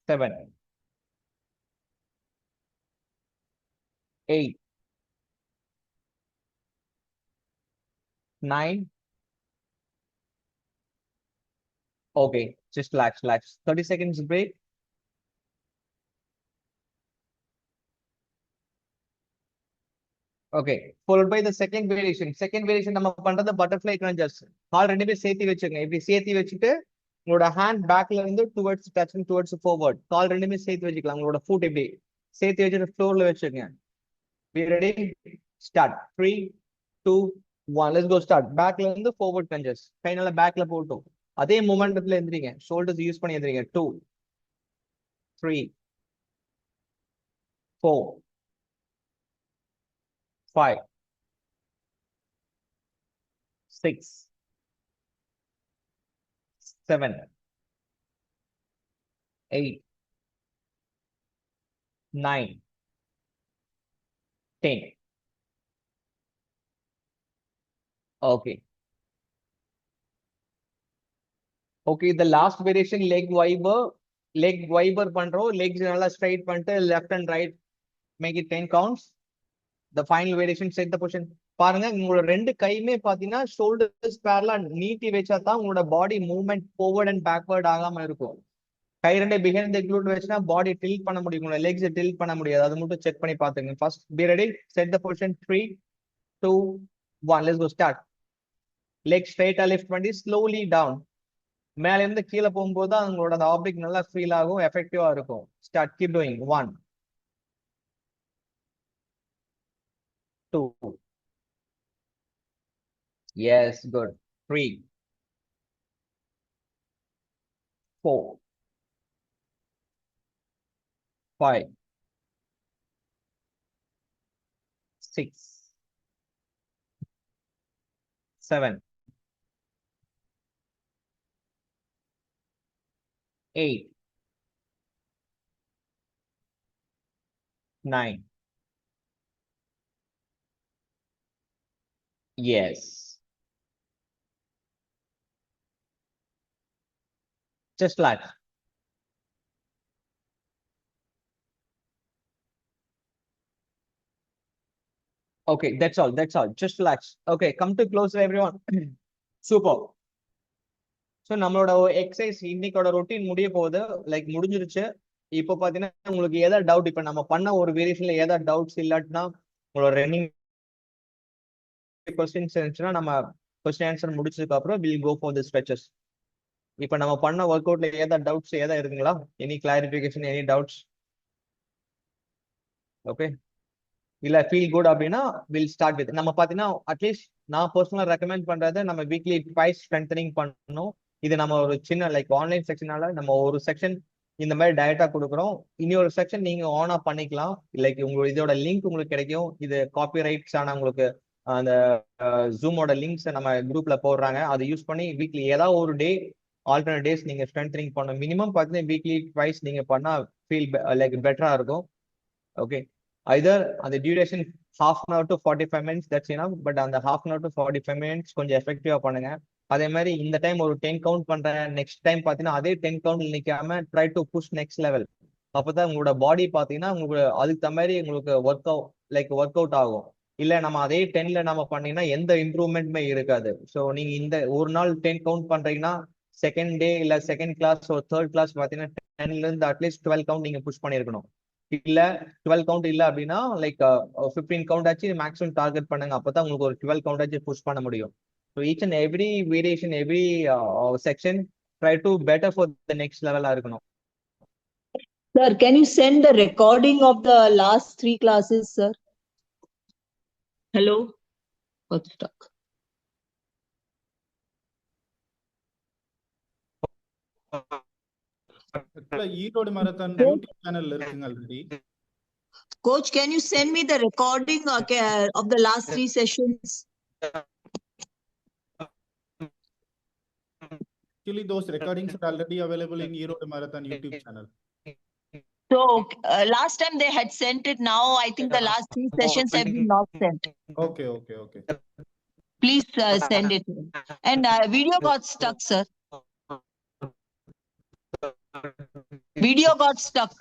[SPEAKER 1] 7. 8. 9. Okay, just relax, relax. 30 seconds break. Okay, followed by the second variation. Second variation நம்ம பண்றது butterfly crunches. கால் ரெண்டுமே சேர்த்து வச்சுங்க. இப்படி சேர்த்து வச்சுட்டு உங்களோட ஹேண்ட் பேக்ல இருந்து டுவர்ட்ஸ் டச்சிங் டுவர்ட்ஸ் ஃபார்வர்ட். கால் ரெண்டுமே சேர்த்து வச்சுக்கலாம். உங்களோட ஃபுட் இப்படி சேர்த்து வச்சுட்டு ஃப்ளோர்ல வச்சுங்க. Be ready? Start. 3, 2, 1. Let's go start. பேக்ல இருந்து forward crunches. ஃபைனலா பேக்ல போட்டோம். அதே மொமெண்டத்துல எந்திரிங்க. ஷோல்டர்ஸ் யூஸ் பண்ணி எந்திரிங்க. 2, 3, 4, 5, 6, 7, 8, 9, 10. Okay. Okay, the last variation leg wiper பண்றோம். legs நல்லா straight பண்ணிட்டு left and right make it 10 counts. The final variation set the position. பாருங்க உங்களோட ரெண்டு கையுமே பாத்தீங்கன்னா ஷோல்டர்ஸ் பேரலா நீட்டி வச்சா தான் உங்களோட பாடி மூவ்மெண்ட் forward and backward ஆகாம இருக்கும். கை ரெண்டே behind the glute வச்சுனா பாடி டில்ட் பண்ண முடியும். உங்களோட லெக்ஸ் டில்ட் பண்ண முடியாது. அது மட்டும் செக் பண்ணி பாத்துங்க. First be ready, set the position. 3, 2, 1. Let's go start. Leg straight lift பண்ணி slowly down. மேல இருந்து கீழே போகும்போது அவங்களோட அந்த ஆப்ஜெக்ட் நல்லா ஃபீல் ஆகும், எஃபெக்டிவா இருக்கும். Start. Keep doing. 1, 2. Yes, good. 3, 4, 5, 6, 7, 8, 9. Yes. Just relax. Okay, that's all. That's all. Just relax. Okay, come to closer, everyone. Super. So நம்மளோட எக்ஸசைஸ் இன்னைக்கோட ரொட்டீன் முடிய போகுது. லைக் முடிஞ்சிருச்சு. இப்போ பாத்தீங்கன்னா உங்களுக்கு ஏதாவது டவுட், இப்போ நம்ம பண்ண ஒரு வேரியேஷன்ல ஏதாவது டவுட்ஸ் இல்லாட்டினா உங்களோட ரன்னிங் கொஸ்டின்ஸ் இருந்துச்சுன்னா நம்ம கொஸ்டின் ஆன்சர் முடிச்சதுக்கு அப்புறம் will go for the stretches. இப்போ நம்ம பண்ண ஒர்க் அவுட்ல ஏதாவது டவுட்ஸ் ஏதாவது இருக்குங்களா? Any clarification, any doubts? Okay, இல்ல ஃபீல் குட் அப்படின்னா வில் ஸ்டார்ட் வித். நம்ம பாத்தீங்கன்னா அட்லீஸ்ட் நான் பர்சனலா ரெக்கமெண்ட் பண்றது நம்ம வீக்லி ட்வைஸ் ஸ்ட்ரென்தனிங் பண்ணணும். இது நம்ம ஒரு சின்ன லைக் ஆன்லைன் செக்ஷனால நம்ம ஒரு செக்ஷன் இந்த மாதிரி டயட்டா கொடுக்குறோம். இனி ஒரு செக்ஷன் நீங்க ஆன் ஆஃப் பண்ணிக்கலாம். லைக் உங்களுக்கு இதோட லிங்க் உங்களுக்கு கிடைக்கும். இது காப்பி ரைட்ஸ் ஆன உங்களுக்கு அந்த ஜூமோட லிங்க்ஸ் நம்ம குரூப்ல போடுறாங்க. அதை யூஸ் பண்ணி வீக்லி ஏதாவது ஒரு டே ஆல்டர்னேட் டேஸ் நீங்க ஸ்ட்ரென்தனிங் பண்ணணும். மினிமம் பார்த்தீங்கன்னா வீக்லி ட்வைஸ் நீங்க பண்ணா ஃபீல் லைக் பெட்டரா இருக்கும். ஓகே, ஐதர் அந்த duration half an hour to 45 minutes, that's enough. But அந்த half an hour to 45 minutes கொஞ்சம் எஃபெக்டிவா பண்ணுங்க. அதே மாதிரி இந்த டைம் ஒரு 10 கவுண்ட் பண்றேன், நெக்ஸ்ட் டைம் பாத்தீங்கன்னா அதே 10 கவுண்ட் நிக்காம try to push next level. அப்பதான் உங்களோட பாடி பாத்தீங்கன்னா உங்களுக்கு அதுக்கு தகுந்த மாதிரி உங்களுக்கு ஒர்க் அவுட் ஆகும். இல்ல நம்ம அதே 10ல நம்ம பண்ணீங்கன்னா எந்த இம்ப்ரூவ்மெண்ட்மே இருக்காது. ஸோ நீங்க இந்த ஒரு நாள் 10 கவுண்ட் பண்றீங்கன்னா செகண்ட் டே இல்ல செகண்ட் கிளாஸ் ஒரு தேர்ட் கிளாஸ் பாத்தீங்கன்னா 10ல இருந்து அட்லீஸ்ட் 12 கவுண்ட் நீங்க புஷ் பண்ணிருக்கணும். இல்ல 12 கவுண்ட் இல்ல அப்படின்னா லைக் 15 கவுண்ட் ஆச்சு மேக்ஸிமம் டார்கெட் பண்ணுங்க. அப்பதான் உங்களுக்கு ஒரு 12 கவுண்ட் ஆச்சு புஷ் பண்ண முடியும். So each and every variation, every section, try to better for the next level இருக்கணும்.
[SPEAKER 3] Sir, can you send the recording of the last 3 classes, sir? Hello? What's stuck?
[SPEAKER 4] Erode marathon YouTube சேனல்ல இருக்குங்க already.
[SPEAKER 3] Coach, can you send me the recording of the last 3 sessions?
[SPEAKER 4] Actually, those recordings are already available in E-Road Marathon YouTube channel.
[SPEAKER 3] So last time they had sent it. Now I think the last 3 sessions have been not sent.
[SPEAKER 4] Okay, okay, okay.
[SPEAKER 3] Please send it. And video got stuck, sir. Video got stuck.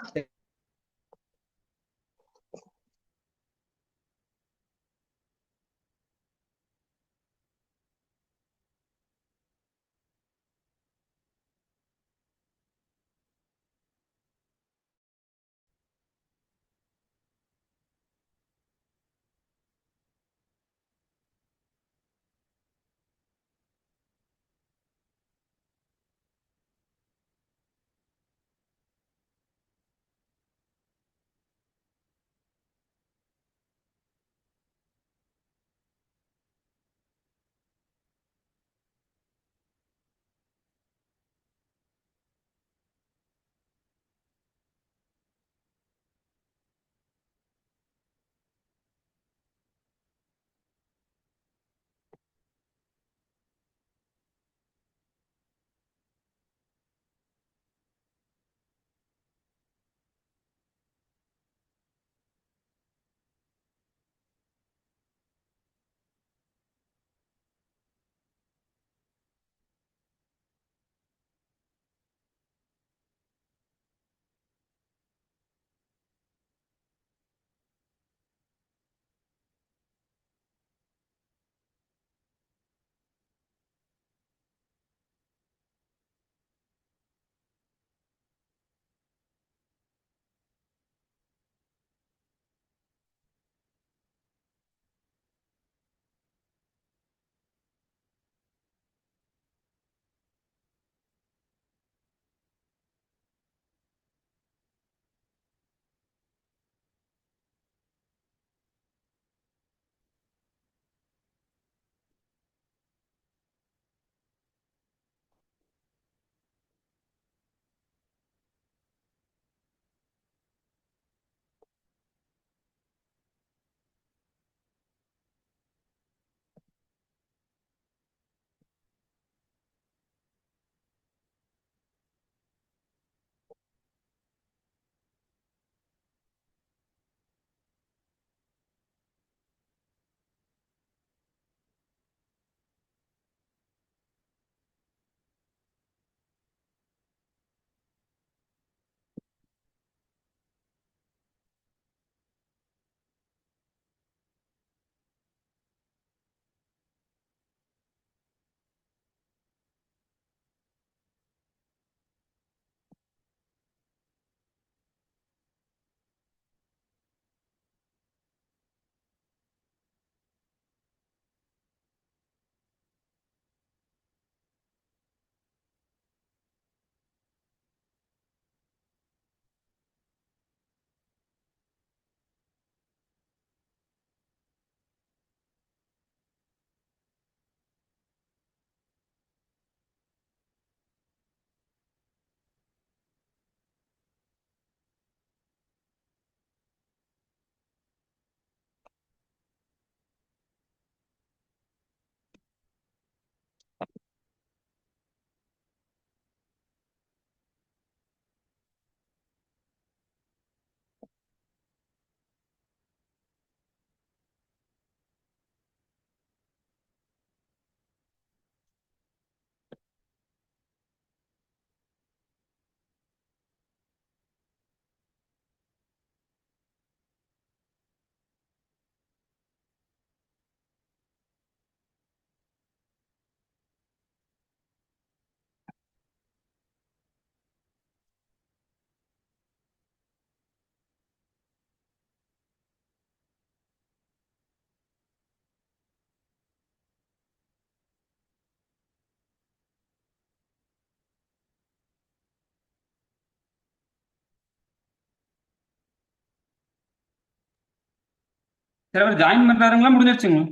[SPEAKER 2] Sir அவர் join பண்றாருங்களா முடிஞ்சிருச்சுங்களா?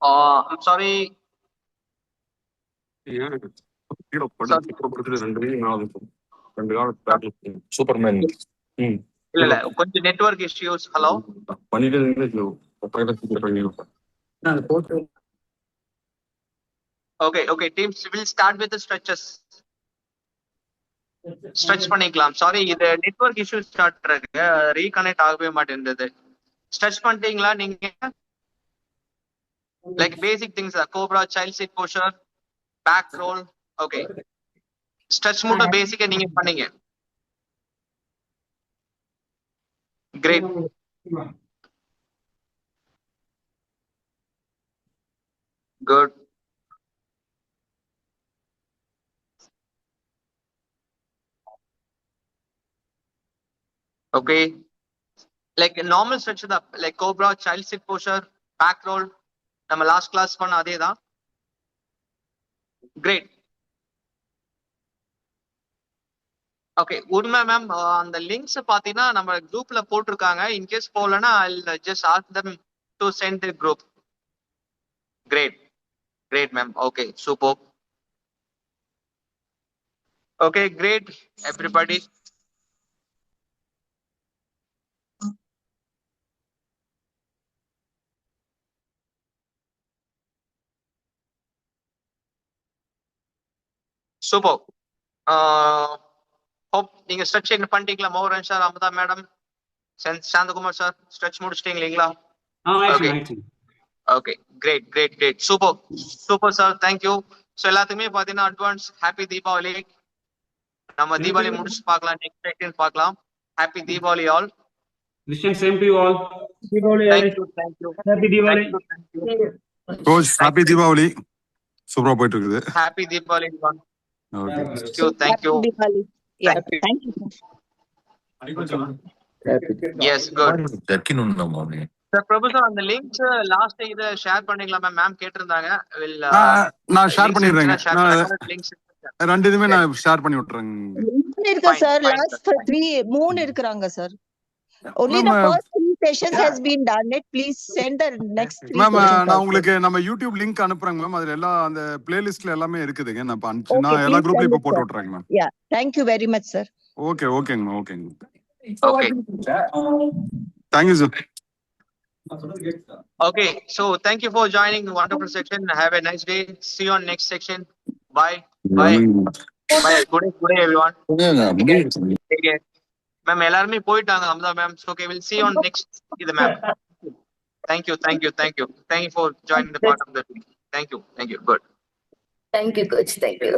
[SPEAKER 5] I'm sorry.
[SPEAKER 6] Superman
[SPEAKER 5] இல்ல கொஞ்சம் network issues. Hello. Okay, teams will start with the stretches. Stretch பண்ணிக்கலாம். Sorry, இது network issue start இருக்கு, ரீகனெக்ட் ஆகவே மாட்டேங்குது. ஸ்ட்ரெச் பண்ணிட்டீங்களா நீங்க? Like basic things, cobra, child seat posture, back roll. Okay, stretch மட்டும் பேசிக்கா நீங்க பண்ணீங்க. Great. Good. Okay, like normal stretch தான், like cobra, child sit posture, back roll, நம்ம லாஸ்ட் கிளாஸ் பண்ண அதே தான். கிரேட். ஓகே, உண்மை மேம், அந்த லிங்க்ஸ் பாத்தீங்கன்னா நம்ம குரூப்ல போட்டிருக்காங்க. இன்கேஸ் போகலன்னா I just ask them to send the group. Great ma'am. Okay, super. Okay, great everybody. Super. Hope நீங்க ஸ்ட்ரெச் என்ன பண்ணிட்டீங்களா? மோகன் sir, Amudha madam, Santhakumar sir, stretch முடிச்சிட்டீங்களா? Okay, great. Super sir, thank you. So எல்லாத்துக்குமே பார்த்தீங்கன்னா அட்வான்ஸ் ஹாப்பி தீபாவளி. நம்ம தீபாவளி முடிச்சு பார்க்கலாம், நெக்ஸ்ட் செக்ஷன் பார்க்கலாம். Happy Deepavali all.
[SPEAKER 2] Wishing same to you all.
[SPEAKER 5] Thank you.
[SPEAKER 2] Happy Diwali.
[SPEAKER 6] Coach happy Deepavali. சூப்பரா போயிட்டு இருக்குது.
[SPEAKER 5] Happy Deepavali.
[SPEAKER 6] Okay,
[SPEAKER 5] thank you.
[SPEAKER 3] Happy Diwali. Yeah, thank you.
[SPEAKER 5] Yes, good.
[SPEAKER 6] டக்கின் ஒண்ணு
[SPEAKER 5] சார் பிரபு சார், அந்த லிங்க்ஸ் லாஸ்ட் இதை ஷேர் பண்ணீங்களா மேம்? கேட்டிருந்தாங்க.
[SPEAKER 6] நான் ஷேர் பண்ணிடுறேங்க.
[SPEAKER 5] லிங்க்ஸ்
[SPEAKER 6] ரெண்டு இதுமே நான் ஷேர் பண்ணி விட்டுறேன்.
[SPEAKER 3] இருக்கா சார்?
[SPEAKER 5] Fine,
[SPEAKER 3] லாஸ்ட் 3 இருக்கிறாங்க sir. Only the
[SPEAKER 6] Ma'am,
[SPEAKER 3] first 3 sessions has been done. Please send the next 3
[SPEAKER 6] ma'am
[SPEAKER 3] sessions.
[SPEAKER 6] நான்
[SPEAKER 3] also.
[SPEAKER 6] உங்களுக்கு நம்ம யூடியூப் லிங்க் அனுப்புறேங்க மேம். அதுல எல்லா அந்த பிளேலிஸ்ட்ல எல்லாமே இருக்குதுங்க. நான்
[SPEAKER 3] Okay,
[SPEAKER 6] நான் எல்லா
[SPEAKER 3] please
[SPEAKER 6] குரூப்லயும்
[SPEAKER 3] send
[SPEAKER 6] இப்ப
[SPEAKER 3] it,
[SPEAKER 6] போட்டு
[SPEAKER 3] sir.
[SPEAKER 6] விட்டுறேங்க மேம்.
[SPEAKER 3] Yeah, thank you very much, sir.
[SPEAKER 6] ஓகேங்க ma'am.
[SPEAKER 5] Okay.
[SPEAKER 6] Thank you sir.
[SPEAKER 5] Okay, so thank you for joining the wonderful section. Have a nice day. See you on next section. Bye. Good day everyone. Take care. Ma'am, எல்லாருமே போயிட்டாங்க. Amudha ma'am. Okay, we'll see you on next இது ma'am. Thank you for joining the part of the team. Thank you. Good.
[SPEAKER 7] Thank you, coach. Thank you.